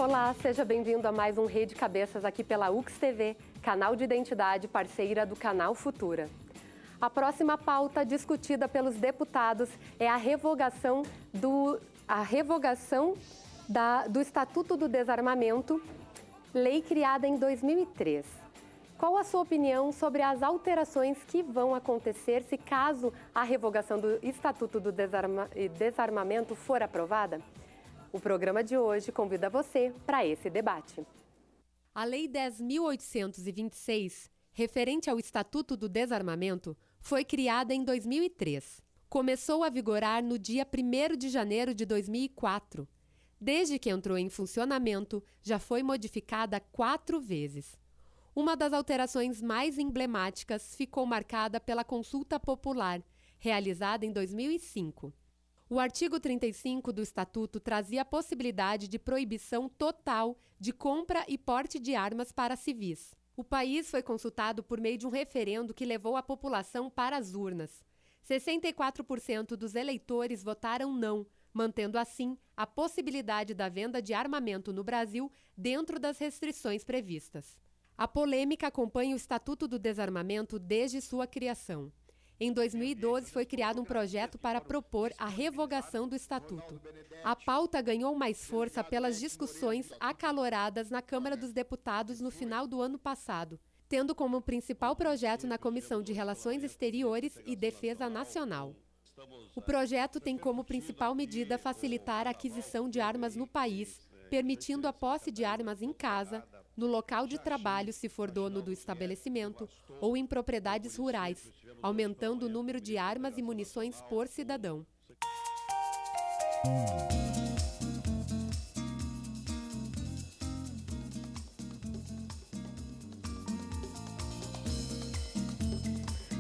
Olá, seja bem-vindo a mais um Rede Cabeças aqui pela UX TV, canal de identidade parceira do canal Futura. A próxima pauta discutida pelos deputados é a revogação do Estatuto do Desarmamento, lei criada em 2003. Qual a sua opinião sobre as alterações que vão acontecer se caso a revogação do Estatuto do Desarmamento for aprovada? O programa de hoje convida você para esse debate. A Lei 10.826, referente ao Estatuto do Desarmamento, foi criada em 2003. Começou a vigorar no dia 1º de janeiro de 2004. Desde que entrou em funcionamento, já foi modificada 4 vezes. Uma das alterações mais emblemáticas ficou marcada pela consulta popular, realizada em 2005. O artigo 35 do Estatuto trazia a possibilidade de proibição total de compra e porte de armas para civis. O país foi consultado por meio de um referendo que levou a população para as urnas. 64% dos eleitores votaram não, mantendo assim a possibilidade da venda de armamento no Brasil dentro das restrições previstas. A polêmica acompanha o Estatuto do Desarmamento desde sua criação. Em 2012, foi criado um projeto para propor a revogação do Estatuto. A pauta ganhou mais força pelas discussões acaloradas na Câmara dos Deputados no final do ano passado, tendo como principal projeto na Comissão de Relações Exteriores e Defesa Nacional. O projeto tem como principal medida facilitar a aquisição de armas no país, permitindo a posse de armas em casa, no local de trabalho se for dono do estabelecimento ou em propriedades rurais, aumentando o número de armas e munições por cidadão.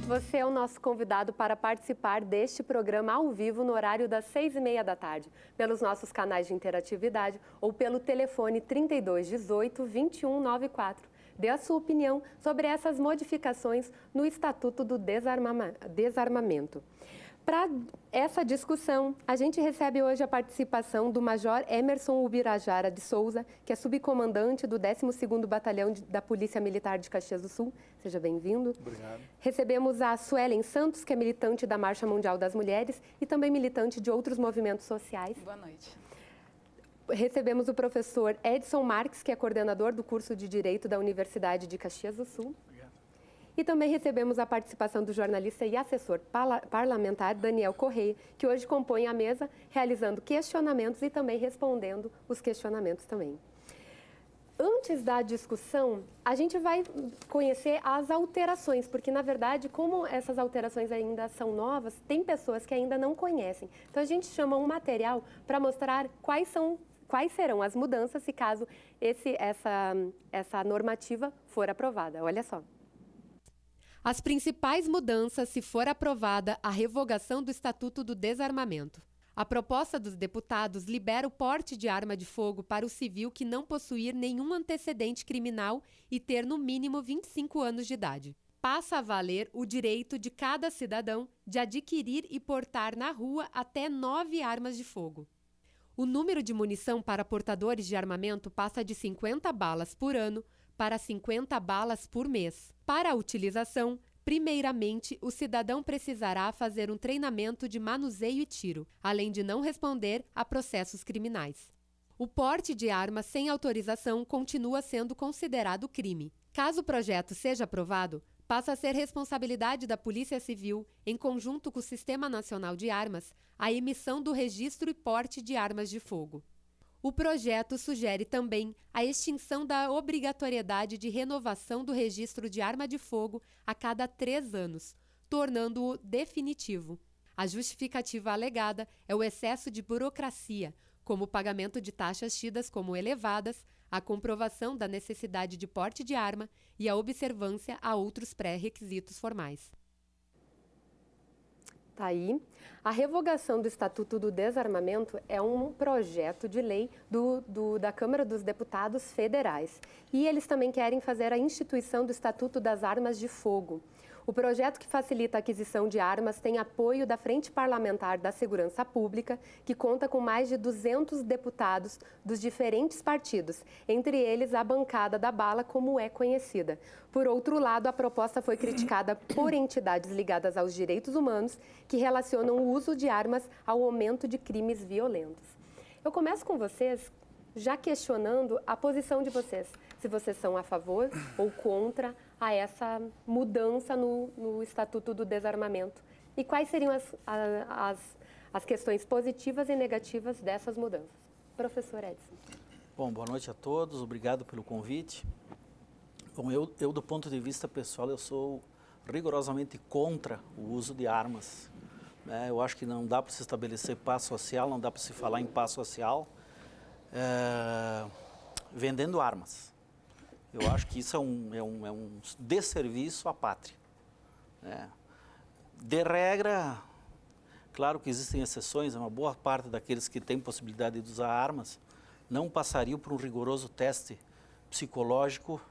Você é o nosso convidado para participar deste programa ao vivo no horário das 6h30 da tarde, pelos nossos canais de interatividade ou pelo telefone 3218-2194. Dê a sua opinião sobre essas modificações no Estatuto do Desarmamento. Para essa discussão, a gente recebe hoje a participação do Major Emerson Ubirajara de Souza, que é subcomandante do 12º Batalhão da Polícia Militar de Caxias do Sul. Seja bem-vindo. Obrigado. Recebemos a Suelen Santos, que é militante da Marcha Mundial das Mulheres e também militante de outros movimentos sociais. Boa noite. Recebemos o professor Edson Marques, que é coordenador do curso de Direito da Universidade de Caxias do Sul. E também recebemos a participação do jornalista e assessor parlamentar Daniel Correia, que hoje compõe a mesa, realizando questionamentos e também respondendo os questionamentos também. Antes da discussão, a gente vai conhecer as alterações, porque, na verdade, como essas alterações ainda são novas, tem pessoas que ainda não conhecem. Então, a gente chama um material para mostrar quais serão as mudanças se caso essa normativa for aprovada. Olha só. As principais mudanças se for aprovada a revogação do Estatuto do Desarmamento. A proposta dos deputados libera o porte de arma de fogo para o civil que não possuir nenhum antecedente criminal e ter no mínimo 25 anos de idade. Passa a valer o direito de cada cidadão de adquirir e portar na rua até 9 armas de fogo. O número de munição para portadores de armamento passa de 50 balas por ano para 50 balas por mês. Para a utilização, primeiramente, o cidadão precisará fazer um treinamento de manuseio e tiro, além de não responder a processos criminais. O porte de arma sem autorização continua sendo considerado crime. Caso o projeto seja aprovado, passa a ser responsabilidade da Polícia Civil, em conjunto com o Sistema Nacional de Armas, a emissão do registro e porte de armas de fogo. O projeto sugere também a extinção da obrigatoriedade de renovação do registro de arma de fogo a cada 3 anos, tornando-o definitivo. A justificativa alegada é o excesso de burocracia, como o pagamento de taxas tidas como elevadas, a comprovação da necessidade de porte de arma e a observância a outros pré-requisitos formais. Tá aí. A revogação do Estatuto do Desarmamento é um projeto de lei da Câmara dos Deputados Federais. E eles também querem fazer a instituição do Estatuto das Armas de Fogo. O projeto que facilita a aquisição de armas tem apoio da Frente Parlamentar da Segurança Pública, que conta com mais de 200 deputados dos diferentes partidos, entre eles a bancada da bala, como é conhecida. Por outro lado, a proposta foi criticada por entidades ligadas aos direitos humanos, que relacionam o uso de armas ao aumento de crimes violentos. Eu começo com vocês, já questionando a posição de vocês, se vocês são a favor ou contra a essa mudança no Estatuto do Desarmamento. E quais seriam as questões positivas e negativas dessas mudanças? Professor Edson. Bom, boa noite a todos, obrigado pelo convite. Bom, eu do ponto de vista pessoal, eu sou rigorosamente contra o uso de armas. Eu acho que não dá para se estabelecer paz social, não dá para se falar em paz social vendendo armas. Eu acho que isso é um desserviço à pátria. De regra, claro que existem exceções, uma boa parte daqueles que têm possibilidade de usar armas não passariam por um rigoroso teste psicológico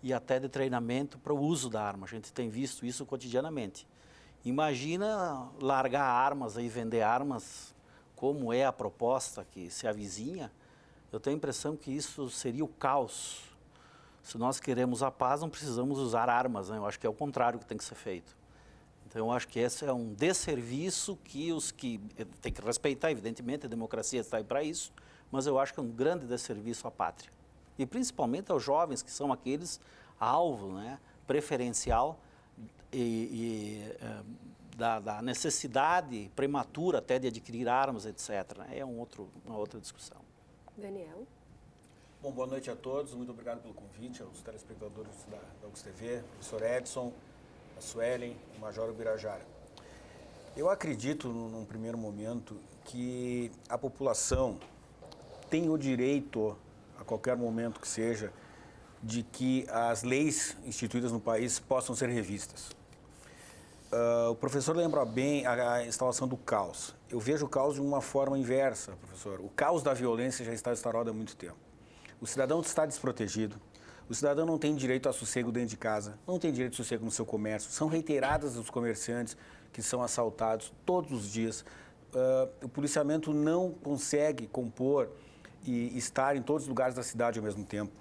e até de treinamento para o uso da arma. A gente tem visto isso cotidianamente. Imagina largar armas e vender armas, como é a proposta que se avizinha. Eu tenho a impressão que isso seria o caos. Se nós queremos a paz, não precisamos usar armas, né? Eu acho que é o contrário que tem que ser feito. Então, eu acho que esse é um desserviço que os que... Tem que respeitar, evidentemente, a democracia está aí para isso, mas eu acho que é um grande desserviço à pátria. E principalmente aos jovens, que são aqueles alvo, né, preferencial da necessidade prematura até de adquirir armas, etc. É uma outra discussão. Daniel. Bom, boa noite a todos, muito obrigado pelo convite, aos telespectadores da UX TV, professor Edson, a Suelen, o Major Ubirajara. Eu acredito, num primeiro momento, que a população tem o direito, a qualquer momento que seja, de que as leis instituídas no país possam ser revistas. O professor lembra bem a instalação do caos. Eu vejo o caos de uma forma inversa, professor. O caos da violência já está instaurado há muito tempo. O cidadão está desprotegido, o cidadão não tem direito a sossego dentro de casa, não tem direito a sossego no seu comércio, são reiteradas os comerciantes que são assaltados todos os dias. O policiamento não consegue compor e estar em todos os lugares da cidade ao mesmo tempo.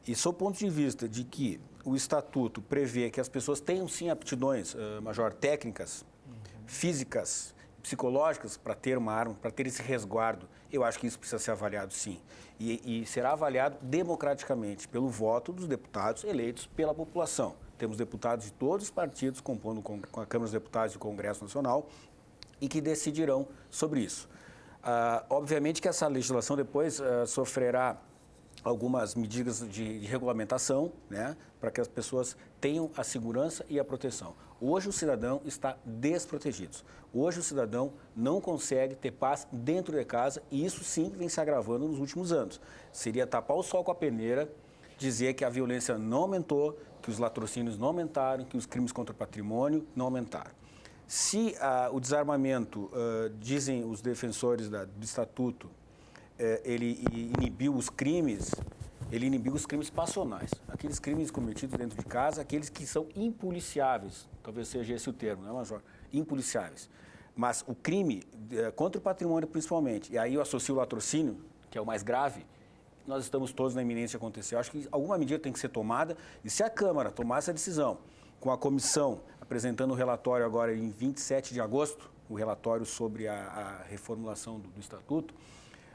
E sob o ponto de vista de que o Estatuto prevê que as pessoas tenham sim aptidões, Major, técnicas, físicas, psicológicas para ter uma arma, para ter esse resguardo, eu acho que isso precisa ser avaliado sim. E será avaliado democraticamente pelo voto dos deputados eleitos pela população. Temos deputados de todos os partidos compondo com a Câmara dos Deputados e o Congresso Nacional e que decidirão sobre isso. Obviamente que essa legislação depois sofrerá algumas medidas de regulamentação, né, para que as pessoas tenham a segurança e a proteção. Hoje o cidadão está desprotegido. Hoje o cidadão não consegue ter paz dentro de casa e isso sim vem se agravando nos últimos anos. Seria tapar o sol com a peneira, dizer que a violência não aumentou, que os latrocínios não aumentaram, que os crimes contra o patrimônio não aumentaram. Se o desarmamento, dizem os defensores do Estatuto, ele inibiu os crimes passionais, aqueles crimes cometidos dentro de casa, aqueles que são impoliciáveis, talvez seja esse o termo, não é, Major? Impoliciáveis. Mas o crime contra o patrimônio principalmente, e aí eu associo o latrocínio, que é o mais grave, nós estamos todos na iminência de acontecer. Eu acho que alguma medida tem que ser tomada e se a Câmara tomar essa decisão, com a comissão apresentando o relatório agora em 27 de agosto, o relatório sobre a reformulação do Estatuto,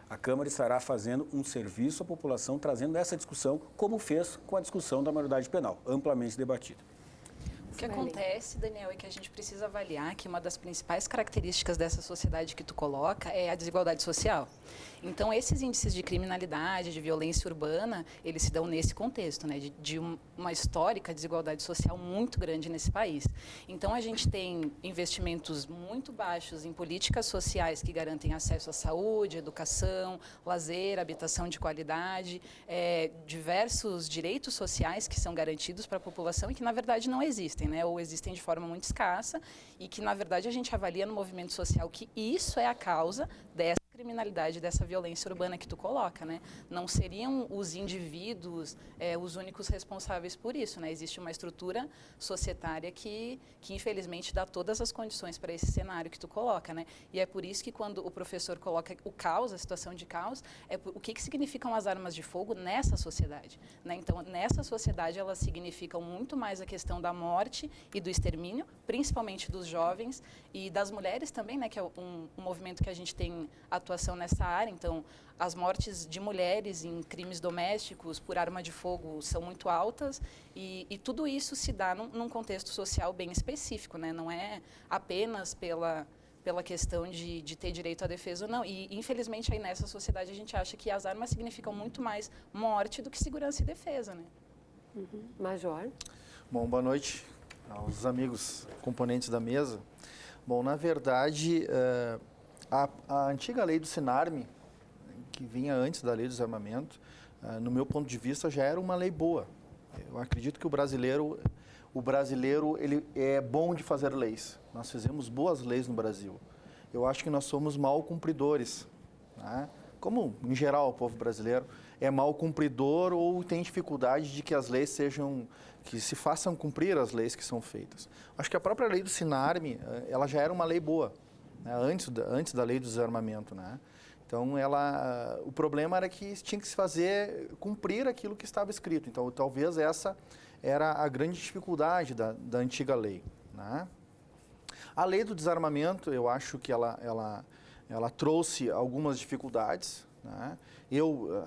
a Câmara estará fazendo um serviço à população, trazendo essa discussão, como fez com a discussão da maioridade penal, amplamente debatida. O que acontece, Daniel, é que a gente precisa avaliar que uma das principais características dessa sociedade que tu coloca é a desigualdade social. Então, esses índices de criminalidade, de violência urbana, eles se dão nesse contexto, né, de uma histórica desigualdade social muito grande nesse país. Então, a gente tem investimentos muito baixos em políticas sociais que garantem acesso à saúde, educação, lazer, habitação de qualidade, diversos direitos sociais que são garantidos para a população e que, na verdade, não existem, né, ou existem de forma muito escassa e que, na verdade, a gente avalia no movimento social que isso é a causa dessa criminalidade, dessa violência urbana que tu coloca, né? Não seriam os indivíduos os únicos responsáveis por isso, né? Existe uma estrutura societária que infelizmente dá todas as condições para esse cenário que tu coloca, né? E é por isso que quando o professor coloca o caos, a situação de caos, o que significam as armas de fogo nessa sociedade, né? Então, nessa sociedade, elas significam muito mais a questão da morte e do extermínio, principalmente dos jovens e das mulheres também, né? Que é um movimento que a gente tem atuação nessa área. Então, as mortes de mulheres em crimes domésticos por arma de fogo são muito altas e tudo isso se dá num contexto social bem específico, né? Não é apenas pela questão de ter direito à defesa ou não. E, infelizmente, aí nessa sociedade a gente acha que as armas significam muito mais morte do que segurança e defesa, né? Major. Bom, boa noite aos amigos componentes da mesa. Bom, na verdade, a antiga lei do Sinarme, que vinha antes da lei do desarmamento, no meu ponto de vista, já era uma lei boa. Eu acredito que o brasileiro ele é bom de fazer leis. Nós fizemos boas leis no Brasil. Eu acho que nós somos mal cumpridores, né? Como, em geral, o povo brasileiro é mal cumpridor ou tem dificuldade de que as leis que se façam cumprir as leis que são feitas. Acho que a própria lei do Sinarme, ela já era uma lei boa, né? Antes da lei do desarmamento, né? Então, o problema era que tinha que se fazer cumprir aquilo que estava escrito. Então, talvez essa era a grande dificuldade da antiga lei, né? A lei do desarmamento, eu acho que ela trouxe algumas dificuldades, né?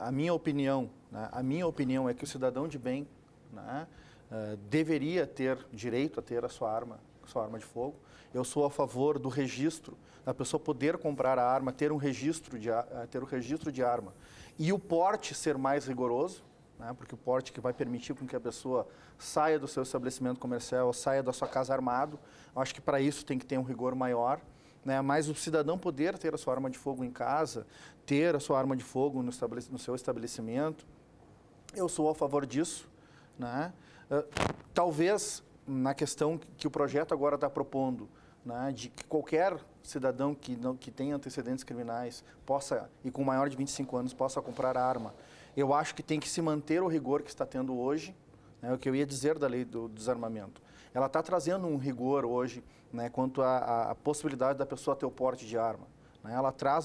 A minha opinião é que o cidadão de bem, né, deveria ter direito a ter a sua arma de fogo. Eu sou a favor do registro, da pessoa poder comprar a arma, ter um registro de arma e o porte ser mais rigoroso, né, porque o porte que vai permitir com que a pessoa saia do seu estabelecimento comercial, saia da sua casa armado. Eu acho que para isso tem que ter um rigor maior, né, mas o cidadão poder ter a sua arma de fogo em casa, ter a sua arma de fogo no seu estabelecimento, eu sou a favor disso, né? Talvez na questão que o projeto agora está propondo, né, de que qualquer cidadão que tenha antecedentes criminais possa, e com maior de 25 anos, possa comprar a arma. Eu acho que tem que se manter o rigor que está tendo hoje, né, o que eu ia dizer da lei do desarmamento. Ela está trazendo um rigor hoje, né, quanto à possibilidade da pessoa ter o porte de arma, né? Ela traz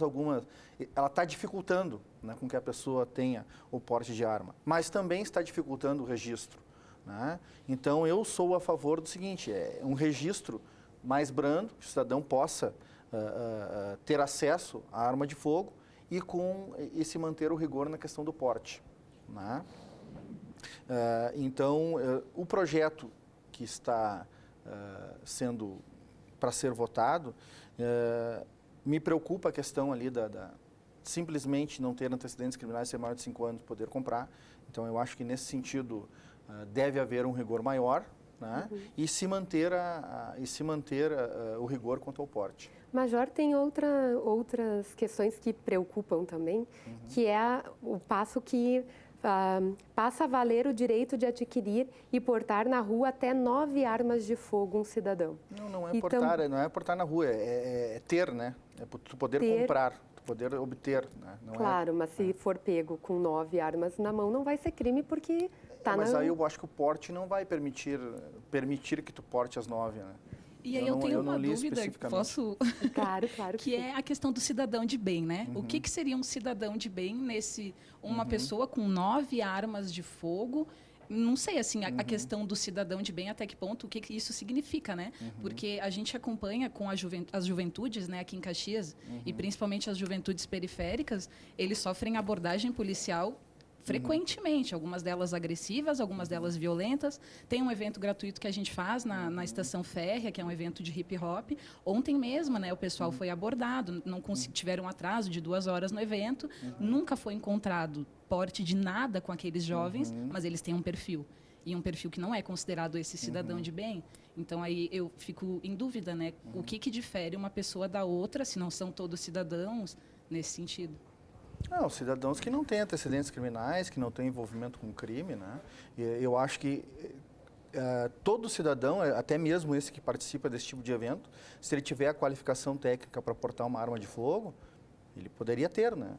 ela está dificultando, né, com que a pessoa tenha o porte de arma, mas também está dificultando o registro, né? Então, eu sou a favor do seguinte, um registro mais brando, que o cidadão possa ter acesso à arma de fogo e se manter o rigor na questão do porte, né? Então, o projeto que está sendo para ser votado, me preocupa a questão ali simplesmente não ter antecedentes criminais, ser maior de 5 anos, poder comprar. Então, eu acho que nesse sentido deve haver um rigor maior, né? E se manter o rigor quanto ao porte. Major, tem outras questões que preocupam também, que é o passo que passa a valer o direito de adquirir e portar na rua até 9 armas de fogo um cidadão. Não é portar na rua, é ter, né? É tu poder comprar, tu poder obter, né? Claro, mas se for pego com 9 armas na mão, não vai ser crime porque mas aí eu acho que o porte não vai permitir que tu porte as 9, né? E aí eu tenho uma dúvida, posso? Claro. Que é a questão do cidadão de bem, né? O que seria um cidadão de bem uma pessoa com 9 armas de fogo? Não sei, assim, a questão do cidadão de bem, até que ponto, o que isso significa, né? Porque a gente acompanha com as juventudes, né, aqui em Caxias, e principalmente as juventudes periféricas, eles sofrem abordagem policial frequentemente, algumas delas agressivas, algumas delas violentas. Tem um evento gratuito que a gente faz na Estação Férrea, que é um evento de hip hop. Ontem mesmo, né, o pessoal foi abordado, tiveram um atraso de 2 horas no evento, nunca foi encontrado porte de nada com aqueles jovens, mas eles têm um perfil. E um perfil que não é considerado esse cidadão de bem. Então, aí eu fico em dúvida, né? O que difere uma pessoa da outra, se não são todos cidadãos, nesse sentido? Não, cidadãos que não têm antecedentes criminais, que não têm envolvimento com crime, né? E eu acho que todo cidadão, até mesmo esse que participa desse tipo de evento, se ele tiver a qualificação técnica para portar uma arma de fogo, Ele poderia ter, né?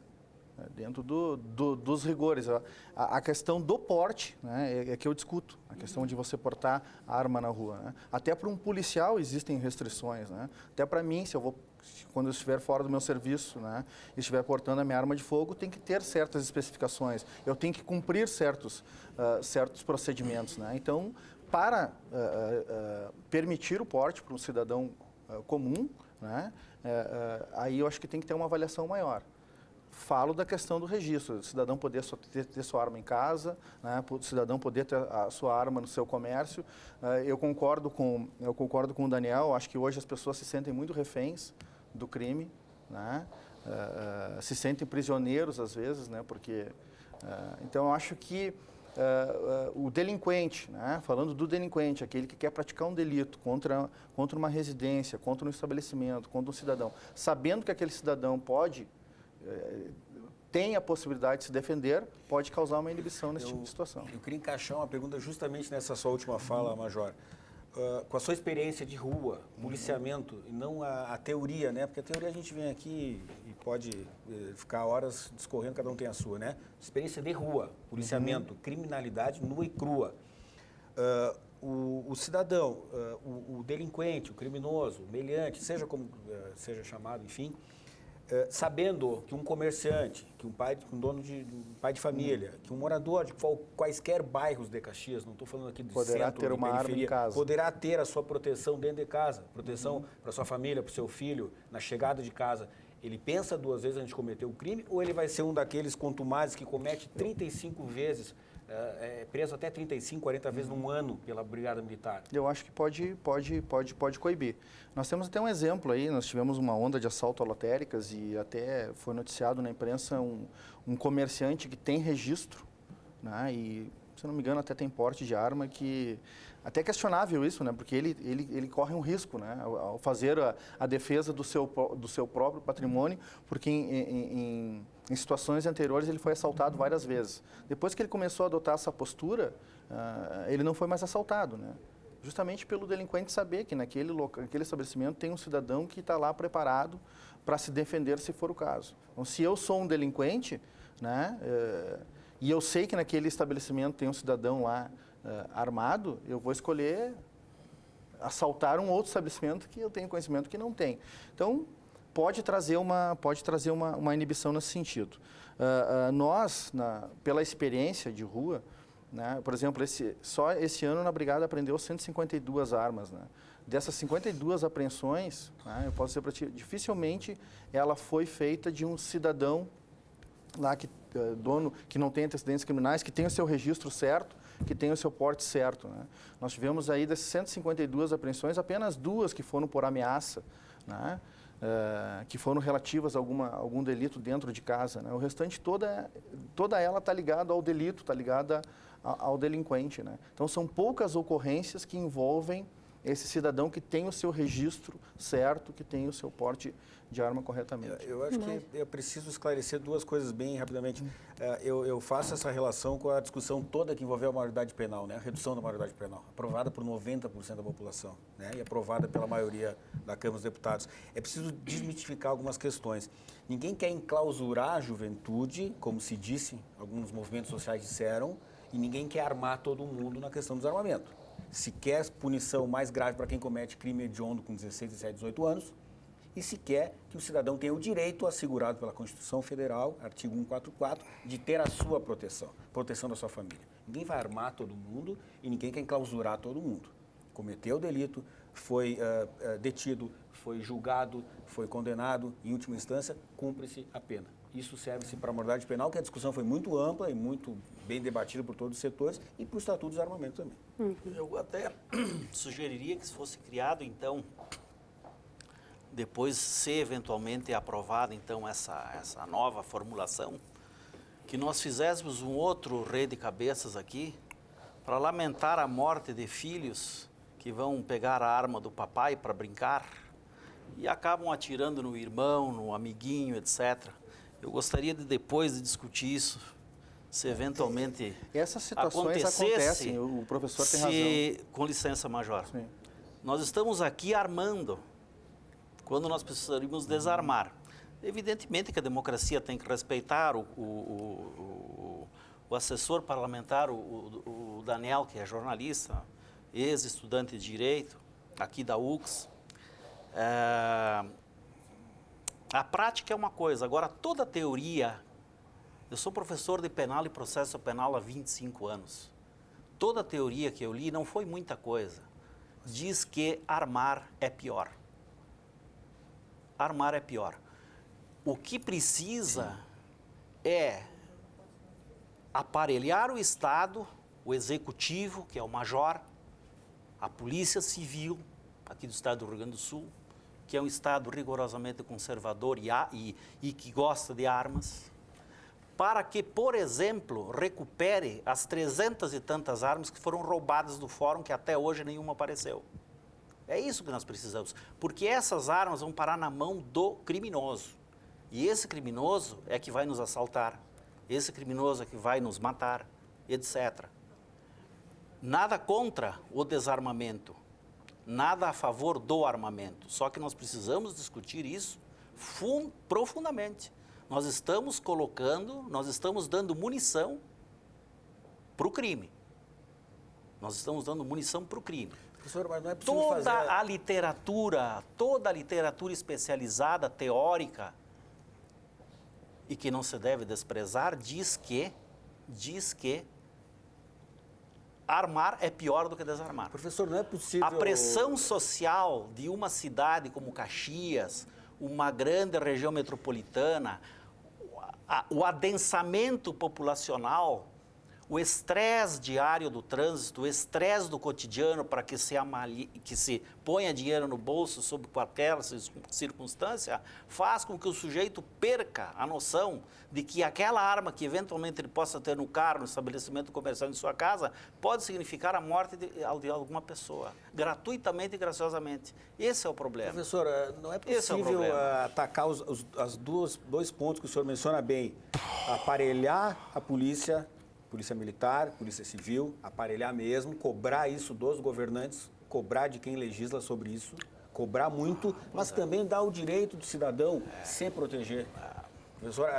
Dentro dos rigores. A questão do porte, né, é que eu discuto. A questão de você portar arma na rua. Né? Até para um policial existem restrições. Né? Até para mim, quando eu estiver fora do meu serviço, né, e estiver portando a minha arma de fogo, tem que ter certas especificações. Eu tenho que cumprir certos procedimentos. Né? Então, para permitir o porte para um cidadão comum, né, aí eu acho que tem que ter uma avaliação maior. Falo da questão do registro, o cidadão poder ter sua arma em casa, né, o cidadão poder ter a sua arma no seu comércio. Eu concordo com o Daniel, acho que hoje as pessoas se sentem muito reféns do crime, né, se sentem prisioneiros às vezes, né, porque... então, eu acho que o delinquente, né, falando do delinquente, aquele que quer praticar um delito contra uma residência, contra um estabelecimento, contra um cidadão, sabendo que aquele cidadão tem a possibilidade de se defender, pode causar uma inibição nesse tipo de situação. Eu queria encaixar uma pergunta justamente nessa sua última fala, Major. Com a sua experiência de rua, policiamento, e não a teoria, né? Porque a teoria a gente vem aqui e pode ficar horas discorrendo, cada um tem a sua, né? Experiência de rua, policiamento, criminalidade nua e crua. O cidadão, o delinquente, o criminoso, o meliante, seja como seja chamado, enfim, sabendo que um comerciante, que um dono um pai de família, que um morador de quaisquer bairros de Caxias, não estou falando aqui do poderá centro, ter uma arma em casa, poderá ter a sua proteção dentro de casa, proteção para sua família, para o seu filho, na chegada de casa. Ele pensa 2 vezes antes de cometer o crime, ou ele vai ser um daqueles contumazes que comete 35 vezes, preso até 35, 40 vezes num ano pela Brigada Militar? Eu acho que pode coibir. Nós temos até um exemplo aí, nós tivemos uma onda de assalto a lotéricas e até foi noticiado na imprensa um comerciante que tem registro, né, e, se não me engano, até tem porte de arma, que até questionável isso, né, porque ele corre um risco, né, ao fazer a defesa do seu próprio patrimônio, porque em situações anteriores ele foi assaltado várias vezes. Depois que ele começou a adotar essa postura, ele não foi mais assaltado, né? Justamente pelo delinquente saber que naquele estabelecimento tem um cidadão que está lá preparado para se defender se for o caso. Então, se eu sou um delinquente, né, e eu sei que naquele estabelecimento tem um cidadão lá armado, eu vou escolher assaltar um outro estabelecimento que eu tenho conhecimento que não tem. Então, pode trazer uma inibição nesse sentido. Nós, pela experiência de rua, né, por exemplo, só esse ano na Brigada apreendeu 152 armas. Né? Dessas 52 apreensões, né, eu posso dizer para ti, dificilmente ela foi feita de um cidadão lá dono que não tem antecedentes criminais, que tem o seu registro certo, que tem o seu porte certo. Né? Nós tivemos aí dessas 152 apreensões, apenas 2 que foram por ameaça, né? Que foram relativas a algum delito dentro de casa. Né? O restante, toda ela está ligada ao delito, está ligada ao delinquente. Né? Então, são poucas ocorrências que envolvem esse cidadão que tem o seu registro certo, que tem o seu porte de arma corretamente. Eu acho que eu preciso esclarecer 2 coisas bem rapidamente. Eu faço essa relação com a discussão toda que envolveu a maioridade penal, né? A redução da maioridade penal, aprovada por 90% da população, né? E aprovada pela maioria da Câmara dos Deputados. É preciso desmitificar algumas questões. Ninguém quer enclausurar a juventude, como se disse, alguns movimentos sociais disseram, e ninguém quer armar todo mundo na questão do desarmamento. Se quer punição mais grave para quem comete crime hediondo com 16, 17, 18 anos, e se quer que o cidadão tenha o direito assegurado pela Constituição Federal, artigo 144, de ter a sua proteção da sua família. Ninguém vai armar todo mundo e ninguém quer enclausurar todo mundo. Cometeu o delito, foi detido, foi julgado, foi condenado, em última instância, cumpre-se a pena. Isso serve-se para a maioridade penal, que a discussão foi muito ampla e muito bem debatida por todos os setores, e para o Estatuto dos Armamentos também. Eu até sugeriria que se fosse criado, então, depois se eventualmente aprovada, então, essa nova formulação, que nós fizéssemos um outro rede de cabeças aqui para lamentar a morte de filhos que vão pegar a arma do papai para brincar e acabam atirando no irmão, no amiguinho, etc. Eu gostaria de depois de discutir isso, se eventualmente essas situações acontecem, o professor tem razão. Com licença, Major. Sim. Nós estamos aqui armando, quando nós precisaríamos desarmar. Evidentemente que a democracia tem que respeitar o assessor parlamentar, o Daniel, que é jornalista, ex-estudante de Direito, aqui da UX. A prática é uma coisa, agora toda a teoria... Eu sou professor de penal e processo penal há 25 anos. Toda a teoria que eu li não foi muita coisa. Diz que armar é pior. Armar é pior. O que precisa é aparelhar o Estado, o Executivo, que é o Major, a Polícia Civil, aqui do Estado do Rio Grande do Sul, que é um Estado rigorosamente conservador e que gosta de armas, para que, por exemplo, recupere as 300 e tantas armas que foram roubadas do fórum, que até hoje nenhuma apareceu. É isso que nós precisamos, porque essas armas vão parar na mão do criminoso. E esse criminoso é que vai nos assaltar, esse criminoso é que vai nos matar, etc. Nada contra o desarmamento, nada a favor do armamento, só que nós precisamos discutir isso profundamente. Nós estamos dando munição para o crime. Nós estamos dando munição para o crime. Professor, mas não é possível Toda a literatura especializada, teórica, e que não se deve desprezar, diz que armar é pior do que desarmar. Professor, não é possível... A pressão social de uma cidade como Caxias, uma grande região metropolitana, o adensamento populacional, o estresse diário do trânsito, o estresse do cotidiano para que se ponha dinheiro no bolso sob qualquer circunstância, faz com que o sujeito perca a noção de que aquela arma que eventualmente ele possa ter no carro, no estabelecimento comercial em sua casa, pode significar a morte de alguma pessoa, gratuitamente e graciosamente. Esse é o problema. Professor, não é possível atacar os dois pontos que o senhor menciona bem. Aparelhar a polícia militar, polícia civil, aparelhar mesmo, cobrar isso dos governantes, cobrar de quem legisla sobre isso, cobrar muito, mas também dar o direito do cidadão se proteger. Professor,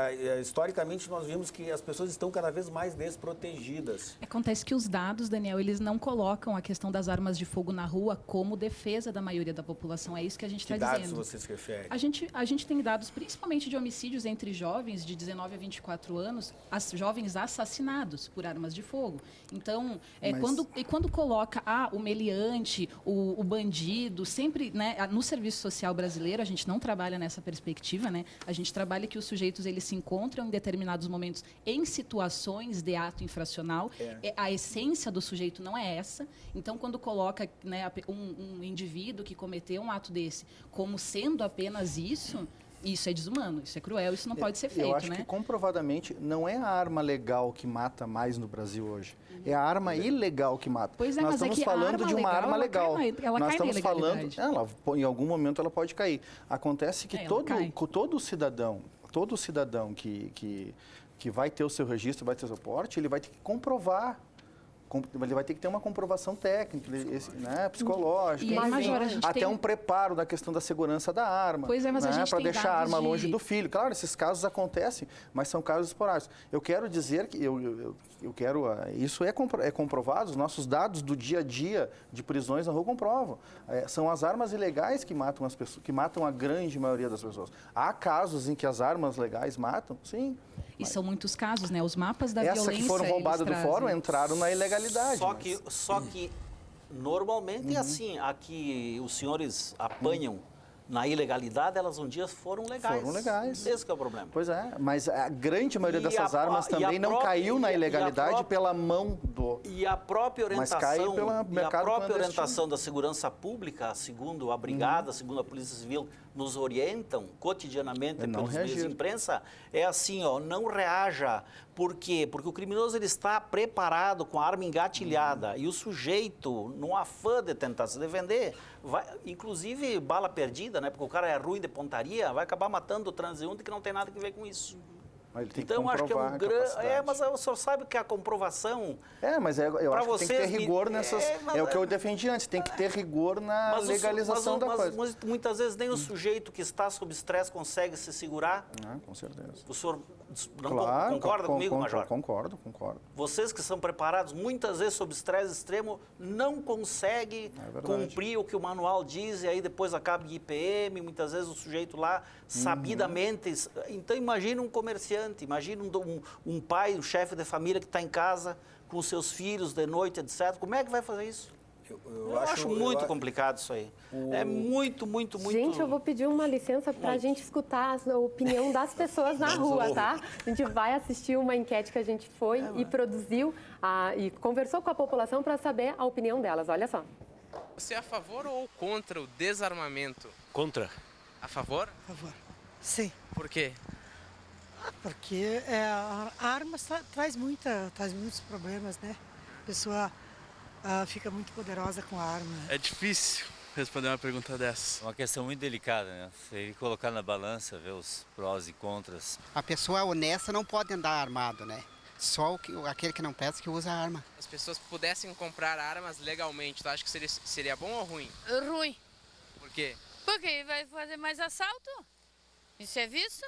historicamente nós vimos que as pessoas estão cada vez mais desprotegidas. Acontece que os dados, Daniel, eles não colocam a questão das armas de fogo na rua como defesa da maioria da população. É isso que a gente está dizendo. Que dados você se refere? A gente tem dados principalmente de homicídios entre jovens de 19 a 24 anos, jovens assassinados por armas de fogo. Então, quando coloca o meliante, o bandido, sempre, né, no serviço social brasileiro, a gente não trabalha nessa perspectiva, né? A gente trabalha que os sujeitos eles se encontram em determinados momentos em situações de ato infracional. A essência do sujeito não é essa. Então, quando coloca, né, um indivíduo que cometeu um ato desse como sendo apenas isso é desumano, isso é cruel, isso não pode ser feito, Eu acho né? que comprovadamente não é a arma legal que mata mais no Brasil hoje. É a arma ilegal que mata. Pois é, Nós mas estamos é que falando de uma arma legal. Ela Nós cai na estamos falando, ilegalidade. em algum momento ela pode cair. Acontece que todo cidadão que vai ter o seu registro, vai ter o seu porte, ele vai ter que comprovar. Ele vai ter que ter uma comprovação técnica, né, psicológica, E aí, Major, a gente até tem um preparo da questão da segurança da arma. Pois é, mas a gente para tem deixar a arma dados longe do filho. Claro, esses casos acontecem, mas são casos esporádicos. Eu quero dizer que isso é comprovado. Os nossos dados do dia a dia de prisões na rua comprovam. São as armas ilegais que matam as pessoas, que matam a grande maioria das pessoas. Há casos em que as armas legais matam, sim. E são muitos casos, né? Os mapas da violência. Essas que foram roubadas do fórum entraram na ilegalidade. Só que normalmente é assim, aqui os senhores apanham na ilegalidade, elas um dia foram legais. Foram legais. Esse que é o problema. Pois é, mas a grande maioria dessas armas também não caiu na ilegalidade pela mão do... E a própria orientação, clandestino. Da segurança pública, segundo a Brigada, segundo a Polícia Civil, nos orientam cotidianamente pelos meios de imprensa, é assim, não reaja. Por quê? Porque o criminoso ele está preparado com a arma engatilhada e o sujeito, no afã de tentar se defender, inclusive bala perdida, né? Porque o cara é ruim de pontaria, vai acabar matando o transeunte que não tem nada a ver com isso. Mas ele tem Então, que acho que é comprovar um a grande... capacidade. mas o senhor sabe que a comprovação... Mas eu Pra acho que tem que ter vocês, rigor nessas... mas É o que eu defendi antes, tem que ter rigor na legalização da coisa. Mas muitas vezes nem o sujeito que está sob estresse consegue se segurar. Com certeza. O senhor não Claro, concorda comigo, Major? Concordo. Vocês que são preparados, muitas vezes sob estresse extremo, não conseguem cumprir o que o manual diz e aí depois acaba em IPM, muitas vezes o sujeito lá, sabidamente... Então, imagina um comerciante, imagina um pai, um chefe de família que está em casa com seus filhos de noite, etc. Como é que vai fazer isso? Eu acho muito complicado isso aí. É muito... Gente, eu vou pedir uma licença para a gente escutar a opinião das pessoas na rua, tá? A gente vai assistir uma enquete que a gente foi e produziu e conversou com a população para saber a opinião delas. Olha só. Você é a favor ou contra o desarmamento? Contra. A favor? A favor. Sim. Por quê? Porque a arma traz muitos problemas, né? A pessoa fica muito poderosa com a arma. É difícil responder uma pergunta dessa. É uma questão muito delicada, né? Você colocar na balança, ver os prós e contras. A pessoa honesta não pode andar armado, né? Só aquele que não peça que usa a arma. As pessoas pudessem comprar armas legalmente, tu acha que seria bom ou ruim? Ruim. Por quê? Porque vai fazer mais assalto. Isso é visto?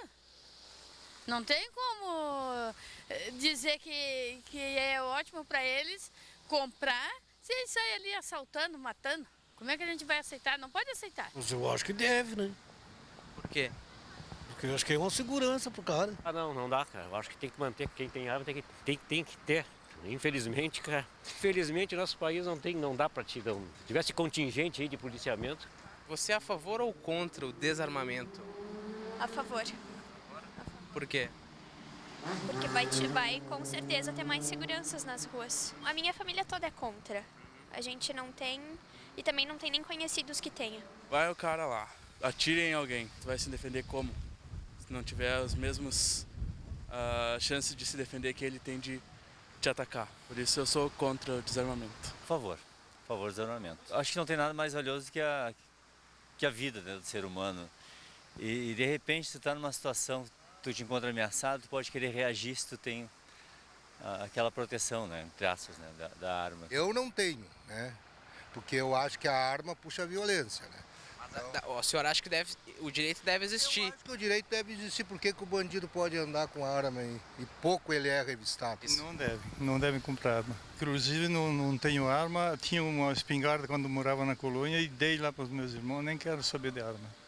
Não tem como dizer que é ótimo para eles comprar se eles saem ali assaltando, matando. Como é que a gente vai aceitar? Não pode aceitar. Mas eu acho que deve, né? Por quê? Porque eu acho que é uma segurança pro cara. Não dá, cara. Eu acho que tem que manter, quem tem arma tem que ter. Infelizmente, cara. Infelizmente, nosso país não dá pra te... Se tivesse contingente aí de policiamento. Você é a favor ou contra o desarmamento? A favor. Por quê? Porque vai com certeza ter mais seguranças nas ruas. A minha família toda é contra. A gente não tem e também não tem nem conhecidos que tenha. Vai o cara lá, atire em alguém. Tu vai se defender como? Se não tiver as mesmas chances de se defender que ele tem de te atacar. Por isso eu sou contra o desarmamento. A favor do desarmamento. Acho que não tem nada mais valioso que a vida, né, do ser humano. E de repente tu está numa situação, tu te encontra ameaçado, tu pode querer reagir se tu tem aquela proteção, né, entre aspas, né, da arma. Eu não tenho, né, porque eu acho que a arma puxa a violência, né. Então, o senhor acha que o direito deve existir? Eu acho que o direito deve existir, porque que o bandido pode andar com a arma e pouco ele é revistado. Não deve comprar arma. Inclusive não tenho arma, tinha uma espingarda quando morava na colônia e dei lá para os meus irmãos, nem quero saber de arma.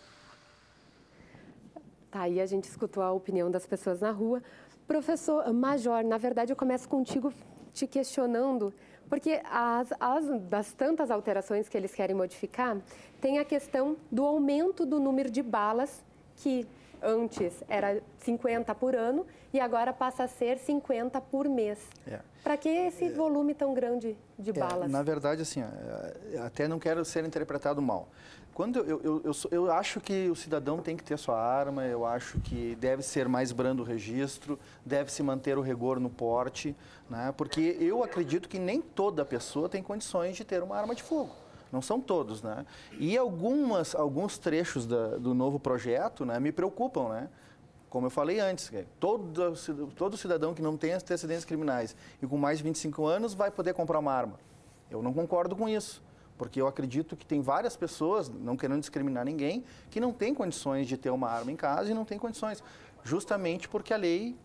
Tá, aí a gente escutou a opinião das pessoas na rua. Professor Major, na verdade eu começo contigo te questionando, porque das tantas alterações que eles querem modificar, tem a questão do aumento do número de balas, que antes era 50 por ano e agora passa a ser 50 por mês. Para que esse volume tão grande de balas? Na verdade, assim, até não quero ser interpretado mal. Quando eu acho que o cidadão tem que ter sua arma, eu acho que deve ser mais brando o registro, deve se manter o rigor no porte, né? Porque eu acredito que nem toda pessoa tem condições de ter uma arma de fogo. Não são todos, né? E alguns trechos do novo projeto, né, me preocupam, né? Como eu falei antes, todo cidadão que não tem antecedentes criminais e com mais de 25 anos vai poder comprar uma arma. Eu não concordo com isso. Porque eu acredito que tem várias pessoas, não querendo discriminar ninguém, que não têm condições de ter uma arma em casa e não têm condições. Justamente porque a lei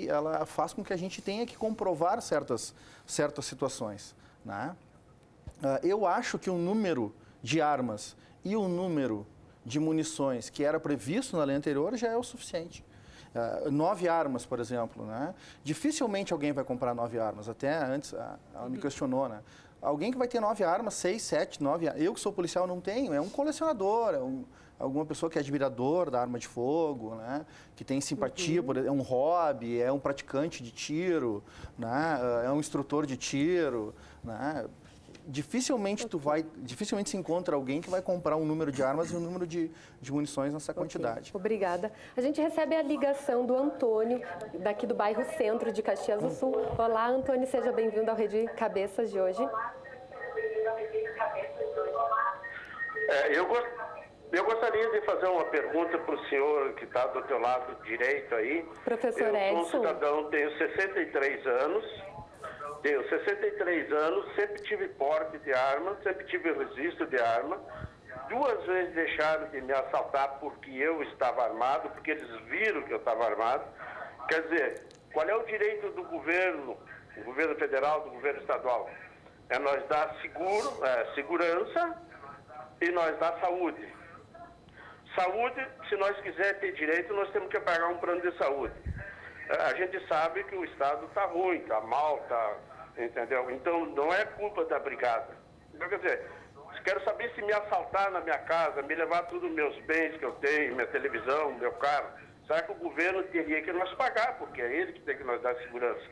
ela faz com que a gente tenha que comprovar certas situações, né? Eu acho que o número de armas e o número de munições que era previsto na lei anterior já é o suficiente. 9 armas, por exemplo, né? Dificilmente alguém vai comprar 9 armas. Até antes ela me questionou, né? Alguém que vai ter 9 armas, 6, 7, 9... Eu que sou policial não tenho, é um colecionador, alguma pessoa que é admirador da arma de fogo, né? Que tem simpatia, é um hobby, é um praticante de tiro, né? É um instrutor de tiro, né? Dificilmente se encontra alguém que vai comprar um número de armas e um número de munições nessa quantidade. Obrigada. A gente recebe a ligação do Antônio, daqui do bairro Centro de Caxias do Sul. Olá, Antônio, seja bem-vindo ao Rede Cabeças de hoje. Eu gostaria de fazer uma pergunta para o senhor que está do teu lado direito aí. Professor Eu Edson. sou um cidadão, tenho 63 anos. Sempre tive porte de arma, sempre tive registro de arma. 2 vezes deixaram de me assaltar porque eu estava armado, porque eles viram que eu estava armado. Quer dizer, qual é o direito do governo federal, do governo estadual? É nós dar segurança e nós dar saúde. Saúde, se nós quisermos ter direito, nós temos que pagar um plano de saúde. A gente sabe que o Estado está ruim, está mal, entendeu? Então, não é culpa da brigada. Então, quer dizer, quero saber se me assaltar na minha casa, me levar todos os meus bens que eu tenho, minha televisão, meu carro, será que o governo teria que nos pagar, porque é ele que tem que nos dar segurança.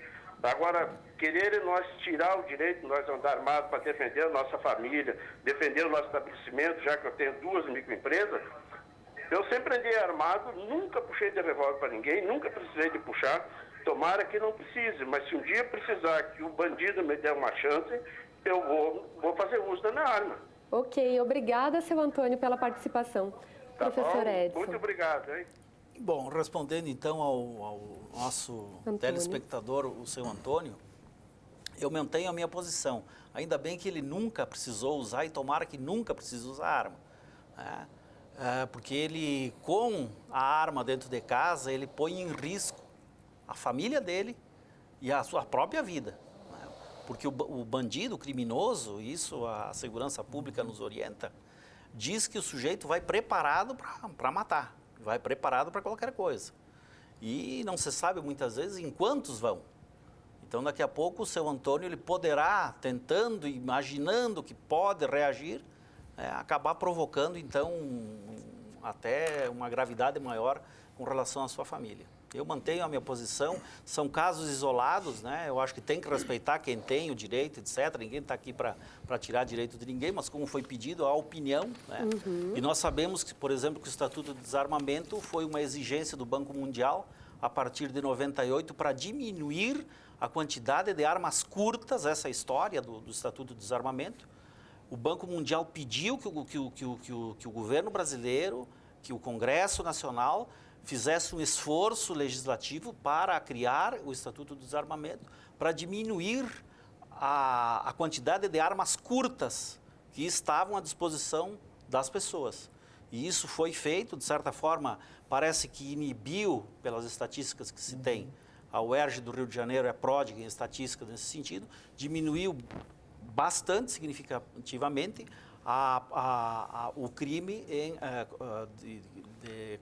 Agora, querer nós tirar o direito de nós andar armados para defender a nossa família, defender o nosso estabelecimento, já que eu tenho 2 microempresas, eu sempre andei armado, nunca puxei de revólver para ninguém, nunca precisei de puxar, tomara que não precise, mas se um dia precisar que o bandido me der uma chance, eu vou fazer uso da minha arma. Ok, obrigada, seu Antônio, pela participação. Tá Professor bom? Edson. Muito obrigado, hein? Bom, respondendo então ao nosso telespectador, o seu Antônio, eu mantenho a minha posição. Ainda bem que ele nunca precisou usar e tomara que nunca precise usar arma. Né? Porque ele, com a arma dentro de casa, ele põe em risco a família dele e a sua própria vida. Né? Porque o bandido, o criminoso, isso a segurança pública nos orienta, diz que o sujeito vai preparado para matar, vai preparado para qualquer coisa. E não se sabe muitas vezes em quantos vão. Então, daqui a pouco, o seu Antônio ele poderá, tentando, imaginando que pode reagir, acabar provocando, então, até uma gravidade maior com relação à sua família. Eu mantenho a minha posição, são casos isolados, né? Eu acho que tem que respeitar quem tem o direito, etc. Ninguém está aqui para tirar direito de ninguém, mas como foi pedido, a opinião, né? E nós sabemos que, por exemplo, que o Estatuto de Desarmamento foi uma exigência do Banco Mundial, a partir de 98, para diminuir a quantidade de armas curtas, essa é a história do Estatuto de Desarmamento. O Banco Mundial pediu que o governo brasileiro, que o Congresso Nacional fizesse um esforço legislativo para criar o Estatuto do Desarmamento, para diminuir a quantidade de armas curtas que estavam à disposição das pessoas. E isso foi feito, de certa forma, parece que inibiu, pelas estatísticas que se tem, a UERJ do Rio de Janeiro é pródiga em estatística nesse sentido, diminuiu bastante significativamente o crime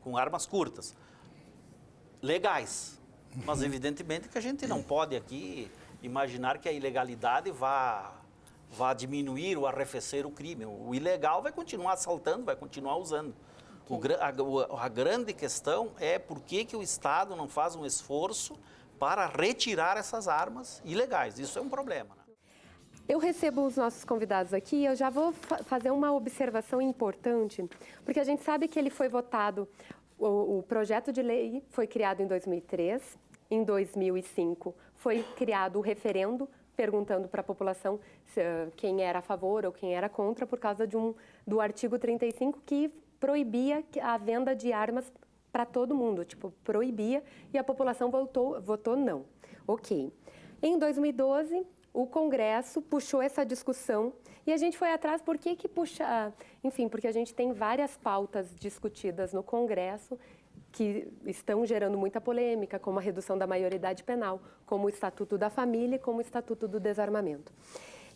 com armas curtas, legais. Mas, evidentemente, que a gente não pode aqui imaginar que a ilegalidade vá diminuir ou arrefecer o crime. O ilegal vai continuar assaltando, vai continuar usando. A grande questão é por que o Estado não faz um esforço para retirar essas armas ilegais. Isso é um problema, né? Eu recebo os nossos convidados aqui e eu já vou fazer uma observação importante, porque a gente sabe que ele foi votado, o projeto de lei foi criado em 2003, em 2005 foi criado o referendo, perguntando para a população quem era a favor ou quem era contra, por causa do artigo 35, que proibia a venda de armas para todo mundo, proibia, e a população votou não. Ok. Em 2012, o Congresso puxou essa discussão e a gente foi atrás porque a gente tem várias pautas discutidas no Congresso que estão gerando muita polêmica, como a redução da maioridade penal, como o Estatuto da Família e como o Estatuto do Desarmamento.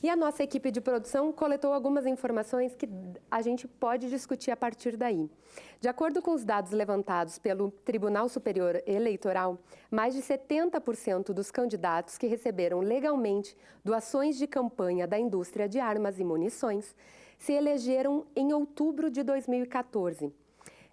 E a nossa equipe de produção coletou algumas informações que a gente pode discutir a partir daí. De acordo com os dados levantados pelo Tribunal Superior Eleitoral, mais de 70% dos candidatos que receberam legalmente doações de campanha da indústria de armas e munições se elegeram em outubro de 2014.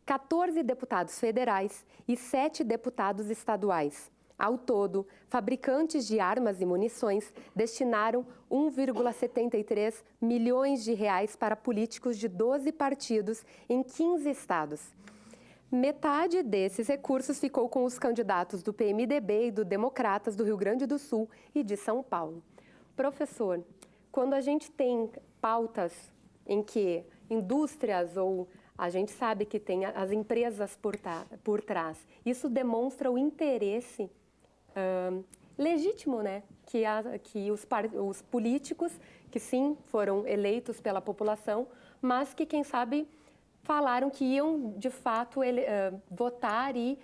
14 deputados federais e 7 deputados estaduais. Ao todo, fabricantes de armas e munições destinaram 1,73 milhões de reais para políticos de 12 partidos em 15 estados. Metade desses recursos ficou com os candidatos do PMDB e do Democratas do Rio Grande do Sul e de São Paulo. Professor, quando a gente tem pautas em que indústrias ou A gente sabe que tem as empresas por trás. Isso demonstra o interesse legítimo, né? Que os políticos, que sim, foram eleitos pela população, mas que, quem sabe, falaram que iam, de fato, votar e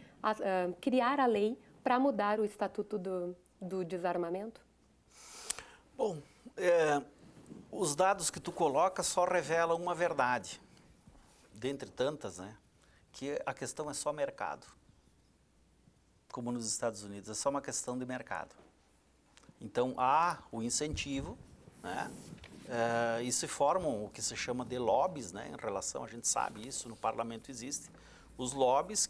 criar a lei para mudar o Estatuto do Desarmamento? Bom, os dados que tu coloca só revelam uma verdade, dentre tantas, né? Que a questão é só mercado. Como nos Estados Unidos, é só uma questão de mercado. Então, há o incentivo, né? E se formam o que se chama de lobbies, né? Em relação, a gente sabe isso, no parlamento existe, os lobbies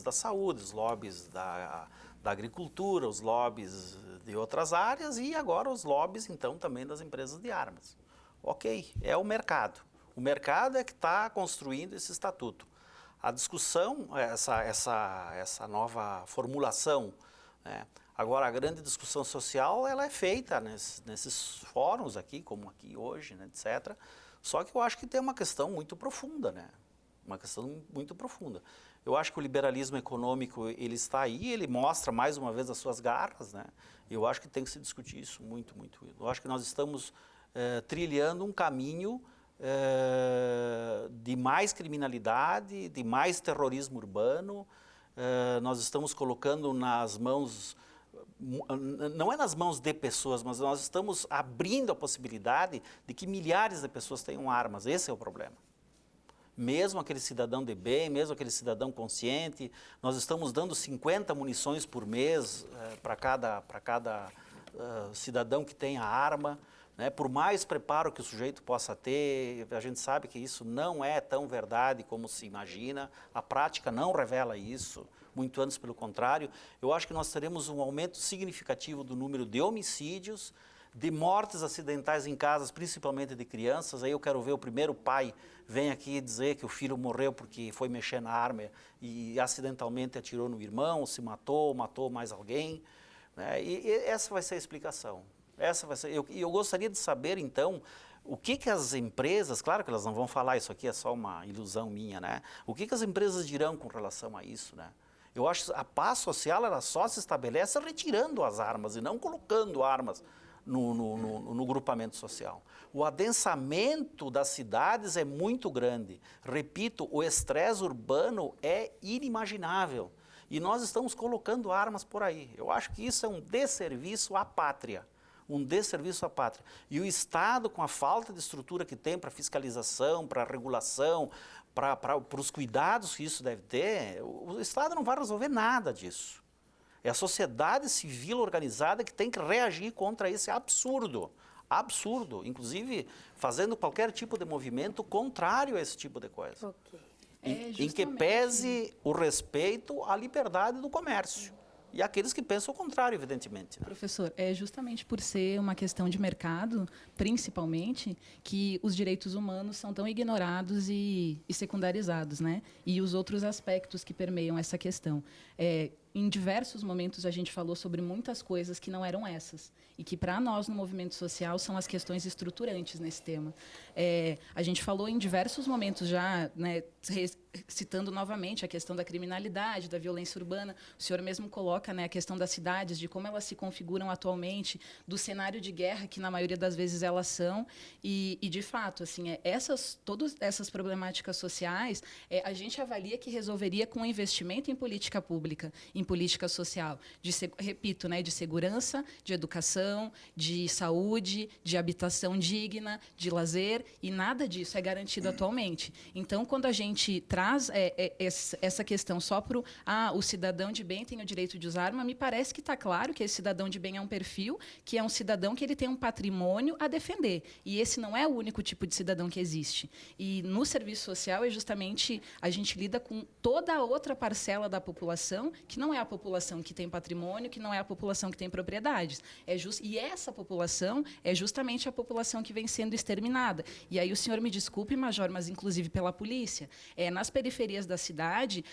da saúde, os lobbies da agricultura, os lobbies de outras áreas e agora os lobbies, então, também das empresas de armas. Ok, é o mercado. O mercado é que está construindo esse estatuto. A discussão, essa nova formulação, né? Agora, a grande discussão social, ela é feita nesses fóruns aqui, como aqui hoje, né, etc. Só que eu acho que tem uma questão muito profunda, né? Uma questão muito profunda. Eu acho que o liberalismo econômico, ele está aí, ele mostra mais uma vez as suas garras, né? Eu acho que tem que se discutir isso muito, muito. Eu acho que nós estamos trilhando um caminho de mais criminalidade, de mais terrorismo urbano. Nós estamos colocando nas mãos, não é nas mãos de pessoas, mas nós estamos abrindo a possibilidade de que milhares de pessoas tenham armas. Esse é o problema. Mesmo aquele cidadão de bem, mesmo aquele cidadão consciente, nós estamos dando 50 munições por mês para cada cidadão que tenha arma, né? Por mais preparo que o sujeito possa ter, a gente sabe que isso não é tão verdade como se imagina, a prática não revela isso, muito antes pelo contrário. Eu acho que nós teremos um aumento significativo do número de homicídios, de mortes acidentais em casas, principalmente de crianças. Aí eu quero ver o primeiro pai vem aqui dizer que o filho morreu porque foi mexer na arma e acidentalmente atirou no irmão, se matou mais alguém, né? E essa vai ser a explicação. Essa vai ser. Eu gostaria de saber, então, o que as empresas, claro que elas não vão falar, isso aqui é só uma ilusão minha, né? O que as empresas dirão com relação a isso, né? Eu acho que a paz social, ela só se estabelece retirando as armas e não colocando armas no grupamento social. O adensamento das cidades é muito grande. Repito, o estresse urbano é inimaginável. E nós estamos colocando armas por aí. Eu acho que isso é um desserviço à pátria. Um desserviço à pátria. E o Estado, com a falta de estrutura que tem para fiscalização, para regulação, para os cuidados que isso deve ter, o Estado não vai resolver nada disso. É a sociedade civil organizada que tem que reagir contra esse absurdo. Absurdo. Inclusive, fazendo qualquer tipo de movimento contrário a esse tipo de coisa. Okay. Em que pese o respeito à liberdade do comércio. E aqueles que pensam o contrário, evidentemente. Né? Professor, é justamente por ser uma questão de mercado, principalmente, que os direitos humanos são tão ignorados e secundarizados, né? E os outros aspectos que permeiam essa questão. Em diversos momentos, a gente falou sobre muitas coisas que não eram essas. E que, para nós, no movimento social, são as questões estruturantes nesse tema. A gente falou em diversos momentos já, né, citando novamente a questão da criminalidade, da violência urbana. O senhor mesmo coloca, né, a questão das cidades, de como elas se configuram atualmente, do cenário de guerra, que, na maioria das vezes, elas são. E de fato, assim, todas essas problemáticas sociais, a gente avalia que resolveria com investimento em política pública, em política social, repito, né, de segurança, de educação, de saúde, de habitação digna, de lazer, e nada disso é garantido atualmente. Então, quando a gente traz essa questão só para o cidadão de bem tem o direito de usar arma, me parece que está claro que esse cidadão de bem é um perfil, que é um cidadão que ele tem um patrimônio a defender. E esse não é o único tipo de cidadão que existe. E no serviço social, justamente, a gente lida com toda a outra parcela da população que não não é a população que tem patrimônio, que não é a população que tem propriedades. E essa população é justamente a população que vem sendo exterminada. E aí o senhor me desculpe, Major, mas inclusive pela polícia. Nas periferias da cidade,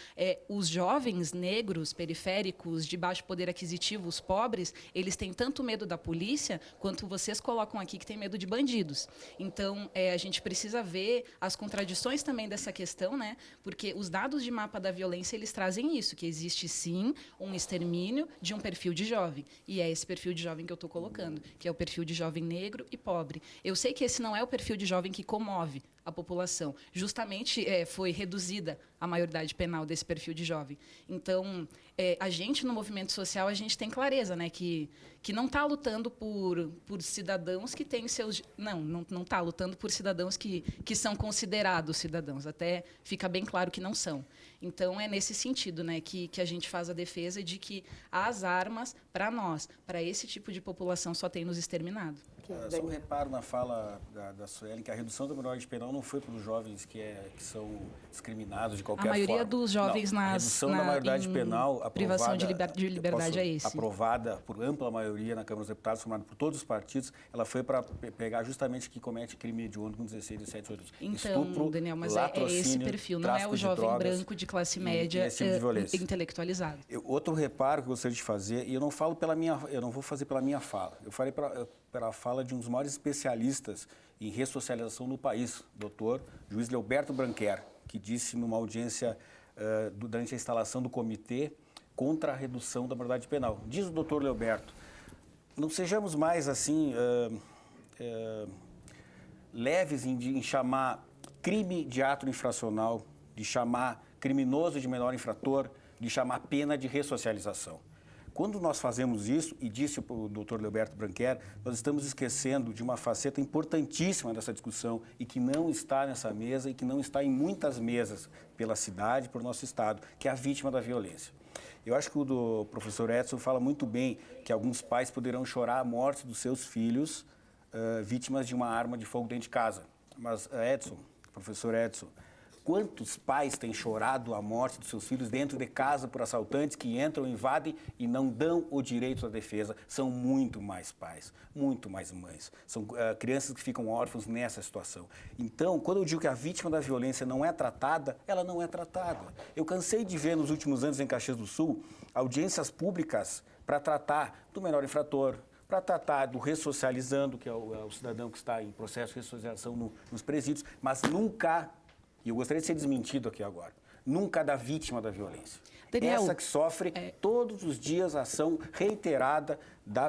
os jovens negros periféricos de baixo poder aquisitivo, os pobres, eles têm tanto medo da polícia quanto vocês colocam aqui que tem medo de bandidos. Então, a gente precisa ver as contradições também dessa questão, né? Porque os dados de mapa da violência, eles trazem isso, que existe sim um extermínio de um perfil de jovem. E é esse perfil de jovem que eu estou colocando, que é o perfil de jovem negro e pobre. Eu sei que esse não é o perfil de jovem que comove a população. Justamente foi reduzida a maioridade penal desse perfil de jovem. Então, a gente, no movimento social, a gente tem clareza, né, que não está lutando por cidadãos que têm seus... Não está lutando por cidadãos que são considerados cidadãos. Até fica bem claro que não são. Então, é nesse sentido, né, que a gente faz a defesa de que as armas, para nós, para esse tipo de população, só tem nos exterminado. Só um reparo na fala da Suelen, que a redução da maioridade penal não foi para os jovens que são discriminados de qualquer forma. A maioria dos jovens a redução da maioridade penal aprovada, privação de liberdade é esse. Aprovada por ampla maioria na Câmara dos Deputados, formada por todos os partidos, ela foi para pegar justamente quem comete crime hediondo com 16, 17, 18 anos. Então, Estupro, Daniel, mas é esse perfil, não é o jovem branco de classe média intelectualizado. Outro reparo que eu gostaria de fazer, e eu não vou fazer pela minha fala, eu falei para a fala de um dos maiores especialistas em ressocialização no país, doutor juiz Leoberto Branquer, que disse numa audiência durante a instalação do comitê contra a redução da maioridade penal. Diz o doutor Leoberto, não sejamos mais assim leves em chamar crime de ato infracional, de chamar criminoso de menor infrator, de chamar pena de ressocialização. Quando nós fazemos isso, e disse o doutor Leoberto Branquer, nós estamos esquecendo de uma faceta importantíssima dessa discussão e que não está nessa mesa e que não está em muitas mesas pela cidade, pelo nosso Estado, que é a vítima da violência. Eu acho que o professor Edson fala muito bem que alguns pais poderão chorar a morte dos seus filhos vítimas de uma arma de fogo dentro de casa. Mas, professor Edson, quantos pais têm chorado a morte dos seus filhos dentro de casa por assaltantes que entram, invadem e não dão o direito à defesa? São muito mais pais, muito mais mães. São crianças que ficam órfãos nessa situação. Então, quando eu digo que a vítima da violência não é tratada, ela não é tratada. Eu cansei de ver nos últimos anos em Caxias do Sul audiências públicas para tratar do menor infrator, para tratar do ressocializando, que é o cidadão que está em processo de ressocialização nos presídios, mas nunca... E eu gostaria de ser desmentido aqui agora. Nunca da vítima da violência. Daniel, essa que sofre todos os dias a ação reiterada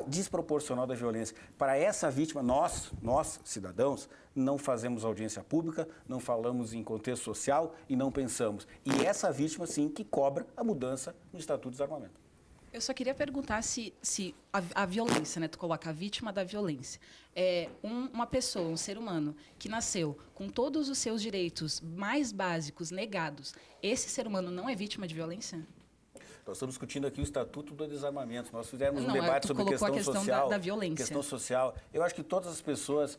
desproporcional da violência. Para essa vítima, nós, cidadãos, não fazemos audiência pública, não falamos em contexto social e não pensamos. E essa vítima, sim, que cobra a mudança no Estatuto de Desarmamento. Eu só queria perguntar se a violência, né, tu coloca a vítima da violência, uma pessoa, um ser humano que nasceu com todos os seus direitos mais básicos negados, esse ser humano não é vítima de violência? Nós estamos discutindo aqui o Estatuto do Desarmamento. Nós fizemos um debate sobre questão social, da violência. Questão social. Eu acho que todas as pessoas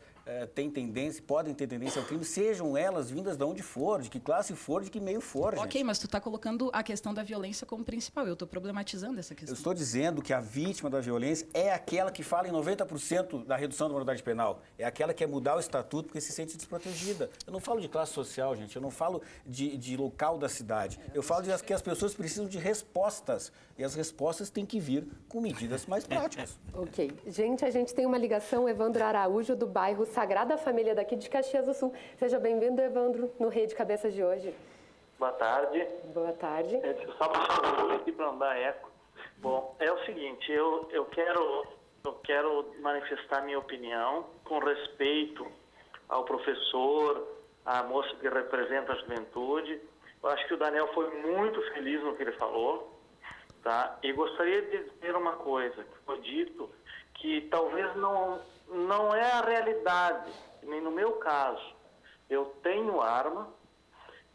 podem ter tendência ao crime, sejam elas vindas de onde for, de que classe for, de que meio for, gente. Ok, mas tu está colocando a questão da violência como principal. Eu estou problematizando essa questão. Eu estou dizendo que a vítima da violência é aquela que fala em 90% da redução da maioridade penal. É aquela que quer mudar o Estatuto porque se sente desprotegida. Eu não falo de classe social, gente. Eu não falo de local da cidade. Eu falo de que as pessoas precisam de respostas. E as respostas têm que vir com medidas mais práticas. Ok. Gente, a gente tem uma ligação, Evandro Araújo, do bairro Sagrada Família, daqui de Caxias do Sul. Seja bem-vindo, Evandro, no Rede Cabeças de hoje. Boa tarde. Boa tarde. Só para aqui para não dar eco. Bom, é o seguinte, eu quero manifestar minha opinião com respeito ao professor, à moça que representa a juventude. Eu acho que o Daniel foi muito feliz no que ele falou, tá? E gostaria de dizer uma coisa, que foi dito, que talvez não é a realidade, nem no meu caso. Eu tenho arma,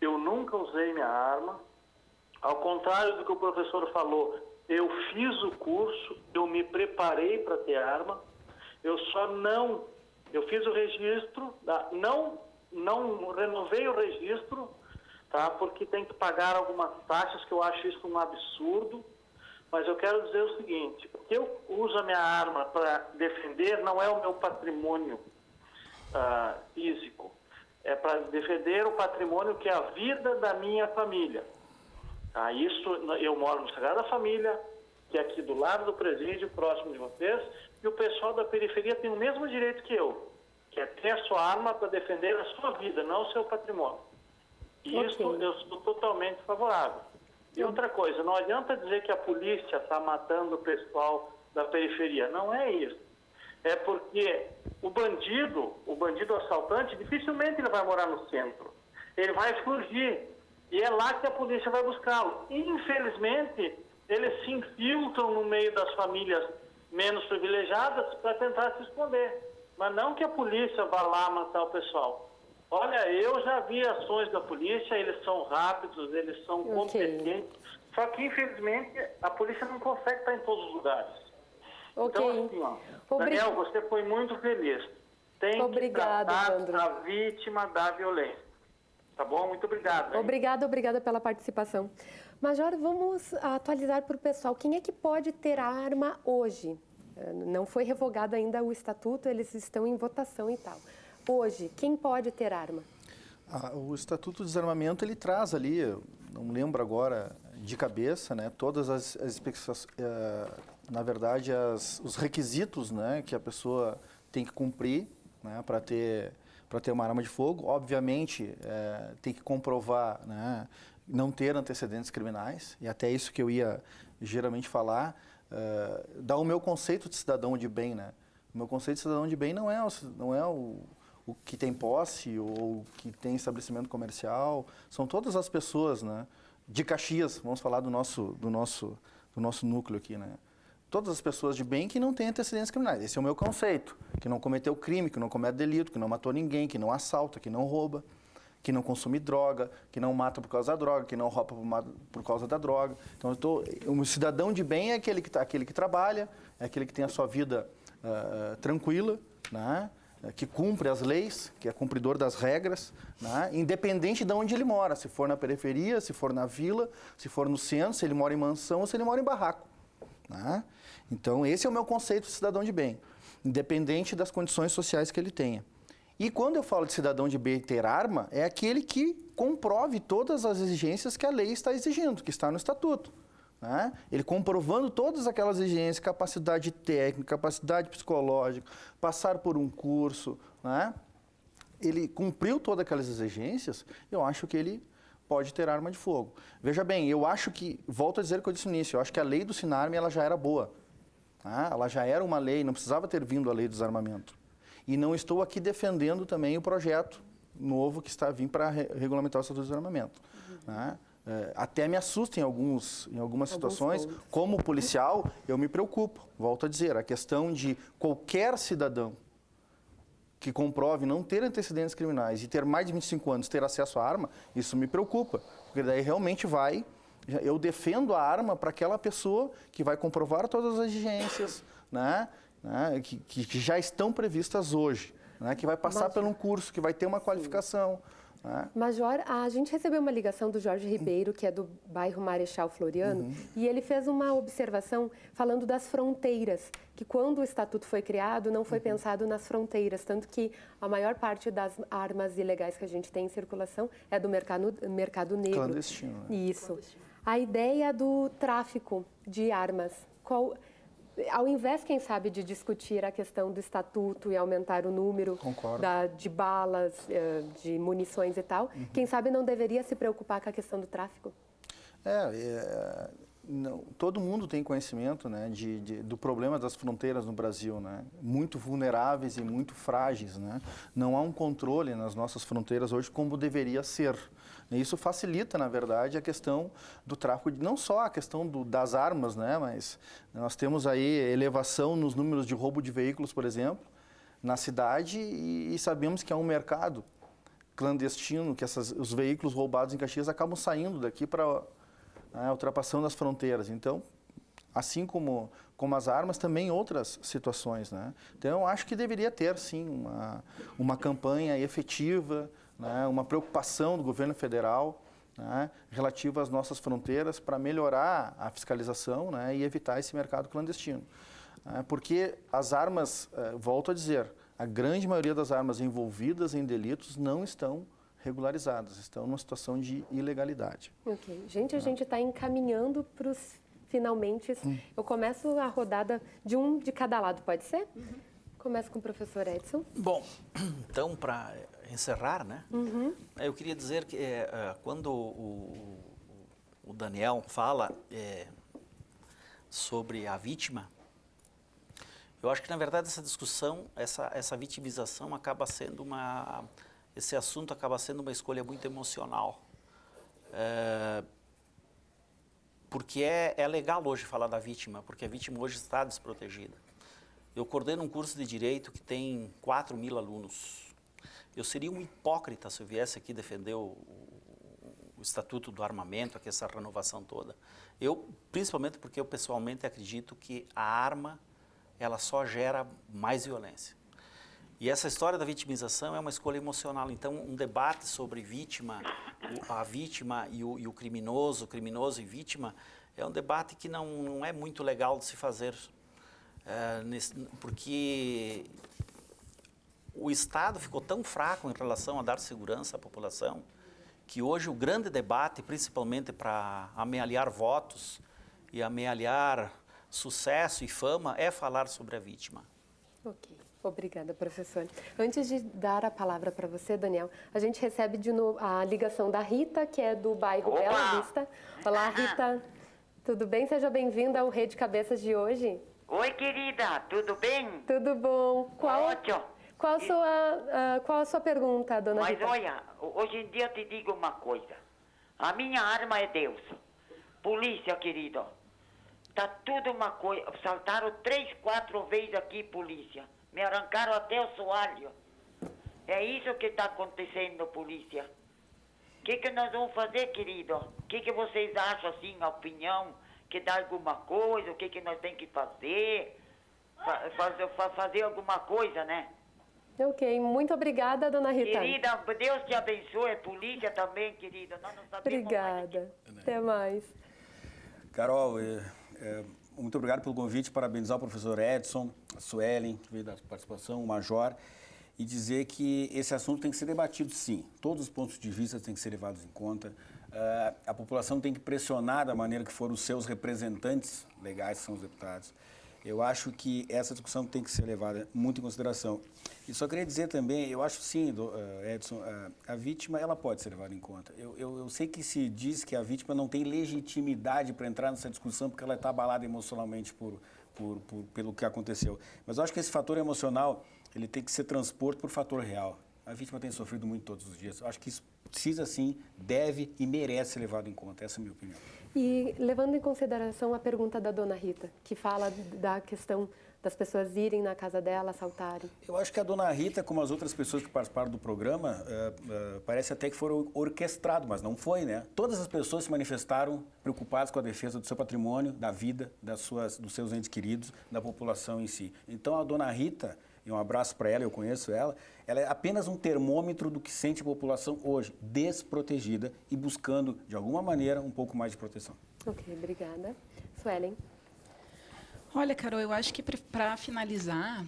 eu nunca usei minha arma, ao contrário do que o professor falou, eu fiz o curso, eu me preparei para ter arma, eu fiz o registro, não renovei o registro, tá? Porque tem que pagar algumas taxas, que eu acho isso um absurdo, Mas eu quero dizer o seguinte, que eu uso a minha arma para defender não é o meu patrimônio físico, é para defender o patrimônio que é a vida da minha família. Isso, eu moro no Sagrada Família, que é aqui do lado do presídio, próximo de vocês, e o pessoal da periferia tem o mesmo direito que eu, que é ter a sua arma para defender a sua vida, não o seu patrimônio. E isso eu sou totalmente favorável. E outra coisa, não adianta dizer que a polícia está matando o pessoal da periferia. Não é isso. É porque o bandido assaltante, dificilmente ele vai morar no centro. Ele vai fugir. E é lá que a polícia vai buscá-lo. Infelizmente, eles se infiltram no meio das famílias menos privilegiadas para tentar se esconder. Mas não que a polícia vá lá matar o pessoal. Olha, eu já vi ações da polícia, eles são rápidos, eles são competentes. Só que, infelizmente, a polícia não consegue estar em todos os lugares. Então, assim, Daniel, você foi muito feliz. Tem que tratar a vítima da violência. Tá bom? Muito obrigado. Obrigada pela participação. Major, vamos atualizar para o pessoal. Quem é que pode ter arma hoje? Não foi revogado ainda o estatuto, eles estão em votação e tal. Hoje, quem pode ter arma? O Estatuto de Desarmamento, ele traz ali, eu não lembro agora de cabeça, né, todas na verdade, os requisitos, né, que a pessoa tem que cumprir, né, para ter uma arma de fogo. Obviamente, tem que comprovar, né, não ter antecedentes criminais, e até isso que eu ia geralmente falar, dá o meu conceito de cidadão de bem, né? O meu conceito de cidadão de bem não é o que tem posse ou que tem estabelecimento comercial, são todas as pessoas, né, de Caxias, vamos falar do nosso núcleo aqui, né? Todas as pessoas de bem que não têm antecedentes criminais. Esse é o meu conceito, que não cometeu crime, que não comete delito, que não matou ninguém, que não assalta, que não rouba, que não consome droga, que não mata por causa da droga, que não rouba por causa da droga. Então, um cidadão de bem é aquele que trabalha, é aquele que tem a sua vida tranquila, né? Que cumpre as leis, que é cumpridor das regras, né? Independente de onde ele mora, se for na periferia, se for na vila, se for no centro, se ele mora em mansão ou se ele mora em barraco, né? Então, esse é o meu conceito de cidadão de bem, independente das condições sociais que ele tenha. E quando eu falo de cidadão de bem ter arma, é aquele que comprove todas as exigências que a lei está exigindo, que está no Estatuto, né? Ele comprovando todas aquelas exigências, capacidade técnica, capacidade psicológica, passar por um curso, né? Ele cumpriu todas aquelas exigências, eu acho que ele pode ter arma de fogo. Veja bem, eu acho que, volto a dizer o que eu disse no início, eu acho que a lei do Sinarme ela já era boa, né? Ela já era uma lei, não precisava ter vindo a lei do desarmamento. E não estou aqui defendendo também o projeto novo que está vindo para regulamentar o Estatuto do Desarmamento, né? Até me assusta em algumas situações, como policial, eu me preocupo. Volto a dizer, a questão de qualquer cidadão que comprove não ter antecedentes criminais e ter mais de 25 anos, ter acesso à arma, isso me preocupa. Porque daí realmente eu defendo a arma para aquela pessoa que vai comprovar todas as exigências, né, que já estão previstas hoje, né, que vai passar por um curso, que vai ter uma qualificação. Major, a gente recebeu uma ligação do Jorge Ribeiro, que é do bairro Marechal Floriano, e ele fez uma observação falando das fronteiras, que quando o Estatuto foi criado, não foi pensado nas fronteiras, tanto que a maior parte das armas ilegais que a gente tem em circulação é do mercado negro. Clandestino. Né? Isso. A ideia do tráfico de armas, ao invés, quem sabe, de discutir a questão do estatuto e aumentar o número de balas, de munições e tal, quem sabe não deveria se preocupar com a questão do tráfico? Não, todo mundo tem conhecimento, né, do problema das fronteiras no Brasil, né, muito vulneráveis e muito frágeis, né? Não há um controle nas nossas fronteiras hoje como deveria ser. E isso facilita, na verdade, a questão do tráfico, não só a questão das armas, né, mas nós temos aí elevação nos números de roubo de veículos, por exemplo, na cidade, e sabemos que há um mercado clandestino, que os veículos roubados em Caxias acabam saindo daqui para ultrapassando as fronteiras. Então, assim como as armas, também outras situações, né? Então, eu acho que deveria ter, sim, uma campanha efetiva, né? Uma preocupação do governo federal, né, relativo às nossas fronteiras para melhorar a fiscalização, né, e evitar esse mercado clandestino. Porque as armas, volto a dizer, a grande maioria das armas envolvidas em delitos não estão regularizadas, estão numa situação de ilegalidade. Ok. Gente, a gente está encaminhando para os finalmente. Eu começo a rodada de um de cada lado, pode ser? Começo com o professor Edson. Bom, então, para encerrar, né? Eu queria dizer que quando o Daniel fala sobre a vítima, eu acho que, na verdade, essa discussão, essa vitimização acaba sendo esse assunto acaba sendo uma escolha muito emocional. Porque é legal hoje falar da vítima, porque a vítima hoje está desprotegida. Eu coordeno um curso de Direito que tem 4.000 alunos. Eu seria um hipócrita se eu viesse aqui defender o Estatuto do Armamento, aqui essa renovação toda. Principalmente porque eu pessoalmente acredito que a arma ela só gera mais violência. E essa história da vitimização é uma escolha emocional. Então, um debate sobre vítima, a vítima e o criminoso e vítima, é um debate que não é muito legal de se fazer, porque o Estado ficou tão fraco em relação a dar segurança à população, que hoje o grande debate, principalmente para amealhar votos e amealhar sucesso e fama, é falar sobre a vítima. Ok. Obrigada, professor. Antes de dar a palavra para você, Daniel, a gente recebe de novo a ligação da Rita, que é do bairro Bela Vista. Olá, Rita. Tudo bem? Seja bem-vinda ao Rede Cabeças de hoje. Oi, querida. Tudo bem? Tudo bom. Ótimo. Qual a sua pergunta, dona Rita? Mas olha, hoje em dia eu te digo uma coisa. A minha arma é Deus. Polícia, querido. Tá tudo uma coisa. Saltaram 3, 4 vezes aqui, polícia. Me arrancaram até o soalho. É isso que está acontecendo, polícia. O que nós vamos fazer, querido? O que vocês acham, assim, a opinião? Que dá alguma coisa? O que nós temos que fazer? Fazer alguma coisa, né? Ok, muito obrigada, dona Rita. Querida, Deus te abençoe. Polícia também, querida. Nós não sabemos. Obrigada. Até mais. Carol, muito obrigado pelo convite, parabenizar o professor Edson, a Suelen, que veio da participação, o Major, e dizer que esse assunto tem que ser debatido, sim. Todos os pontos de vista têm que ser levados em conta. A população tem que pressionar da maneira que foram os seus representantes legais, que são os deputados. Eu acho que essa discussão tem que ser levada muito em consideração. E só queria dizer também, eu acho sim, Edson, a vítima ela pode ser levada em conta. Eu sei que se diz que a vítima não tem legitimidade para entrar nessa discussão porque ela está abalada emocionalmente pelo que aconteceu. Mas eu acho que esse fator emocional ele tem que ser transposto por fator real. A vítima tem sofrido muito todos os dias. Eu acho que isso precisa sim, deve e merece ser levado em conta. Essa é a minha opinião. E levando em consideração a pergunta da dona Rita, que fala da questão das pessoas irem na casa dela, assaltarem. Eu acho que a dona Rita, como as outras pessoas que participaram do programa, parece até que foram orquestrados, mas não foi, né? Todas as pessoas se manifestaram preocupadas com a defesa do seu patrimônio, da vida, dos seus entes queridos, da população em si. Então, a dona Rita, e um abraço para ela, eu conheço ela é apenas um termômetro do que sente a população hoje, desprotegida e buscando, de alguma maneira, um pouco mais de proteção. Ok, obrigada. Suelen. Olha, Carol, eu acho que para finalizar,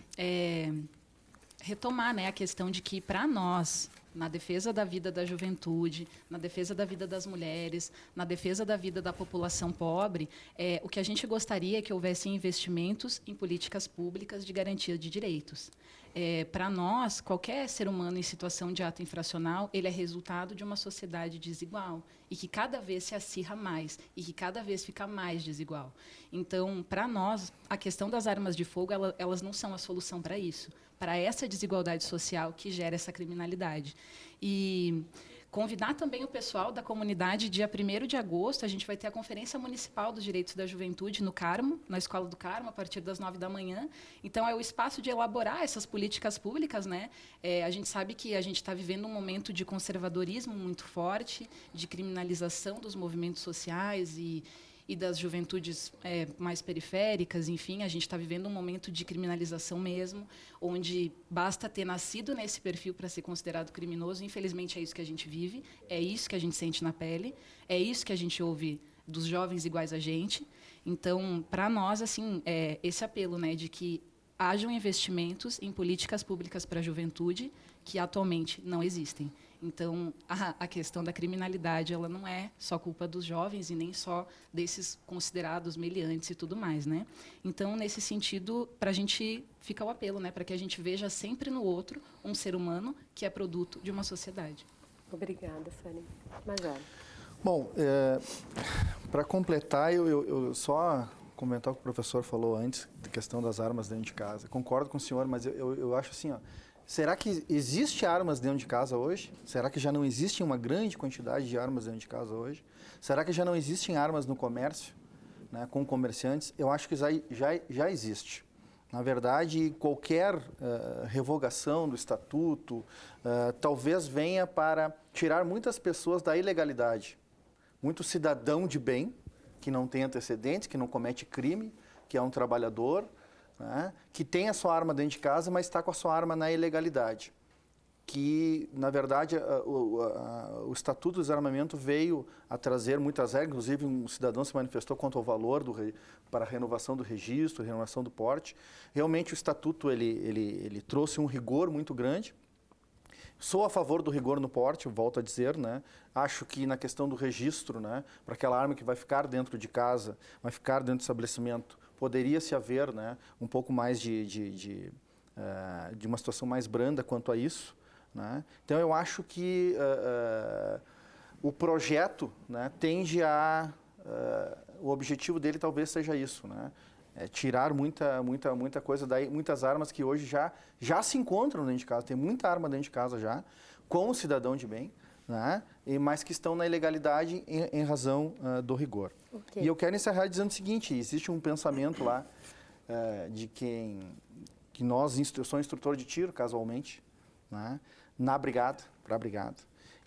retomar, né, a questão de que, para nós, na defesa da vida da juventude, na defesa da vida das mulheres, na defesa da vida da população pobre, o que a gente gostaria é que houvesse investimentos em políticas públicas de garantia de direitos. Para nós, qualquer ser humano em situação de ato infracional, ele é resultado de uma sociedade desigual e que cada vez se acirra mais e que cada vez fica mais desigual. Então, para nós, a questão das armas de fogo, elas não são a solução para isso, para essa desigualdade social que gera essa criminalidade. E convidar também o pessoal da comunidade, dia 1º de agosto, a gente vai ter a Conferência Municipal dos Direitos da Juventude no Carmo, na Escola do Carmo, a partir das 9 da manhã. Então, é o espaço de elaborar essas políticas públicas, né? A gente sabe que a gente está vivendo um momento de conservadorismo muito forte, de criminalização dos movimentos sociais e das juventudes mais periféricas, enfim, a gente está vivendo um momento de criminalização mesmo, onde basta ter nascido nesse perfil para ser considerado criminoso. Infelizmente, é isso que a gente vive, é isso que a gente sente na pele, é isso que a gente ouve dos jovens iguais a gente. Então, para nós, assim, esse apelo, né, de que hajam investimentos em políticas públicas para a juventude que atualmente não existem. Então, a questão da criminalidade, ela não é só culpa dos jovens e nem só desses considerados meliantes e tudo mais, né? Então, nesse sentido, para a gente fica o apelo, né, para que a gente veja sempre no outro um ser humano que é produto de uma sociedade. Obrigada, Suelen. Major. Bom, para completar, eu só comentar o que o professor falou antes, da questão das armas dentro de casa. Concordo com o senhor, mas eu acho assim, ó, será que existe armas dentro de casa hoje? Será que já não existe uma grande quantidade de armas dentro de casa hoje? Será que já não existem armas no comércio, né, com comerciantes? Eu acho que já existe. Na verdade, qualquer revogação do estatuto talvez venha para tirar muitas pessoas da ilegalidade. Muito cidadão de bem, que não tem antecedentes, que não comete crime, que é um trabalhador, né, que tem a sua arma dentro de casa, mas está com a sua arma na ilegalidade. Que, na verdade, o Estatuto do Desarmamento veio a trazer muitas regras, inclusive um cidadão se manifestou quanto ao valor para a renovação do registro, renovação do porte. Realmente o Estatuto ele trouxe um rigor muito grande. Sou a favor do rigor no porte, volto a dizer, né? Acho que na questão do registro, né, para aquela arma que vai ficar dentro de casa, vai ficar dentro do estabelecimento, poderia-se haver, né, um pouco mais de uma situação mais branda quanto a isso, né? Então eu acho que o projeto, né, tende a... o objetivo dele talvez seja isso, né? Tirar muita coisa daí, muitas armas que hoje já se encontram dentro de casa, tem muita arma dentro de casa já, com o cidadão de bem, né? Mas que estão na ilegalidade em razão do rigor. Okay. E eu quero encerrar dizendo o seguinte, existe um pensamento lá de que eu sou instrutor de tiro, casualmente, né? Na brigada, para a brigada.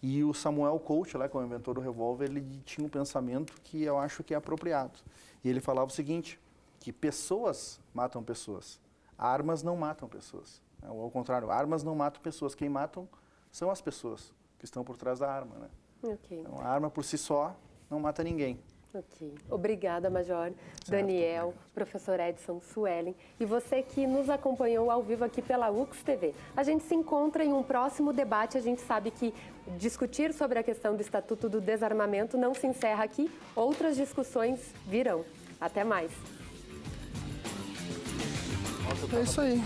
E o Samuel Colt, lá, que é o inventor do revólver, ele tinha um pensamento que eu acho que é apropriado. E ele falava o seguinte, que pessoas matam pessoas, armas não matam pessoas. Ou ao contrário, armas não matam pessoas, quem matam são as pessoas que estão por trás da arma, né? Okay. Então, a arma por si só não mata ninguém. Ok. Obrigada, Major, Daniel, professor Edson, Suelen e você que nos acompanhou ao vivo aqui pela UX TV. A gente se encontra em um próximo debate. A gente sabe que discutir sobre a questão do Estatuto do Desarmamento não se encerra aqui. Outras discussões virão. Até mais. É isso aí.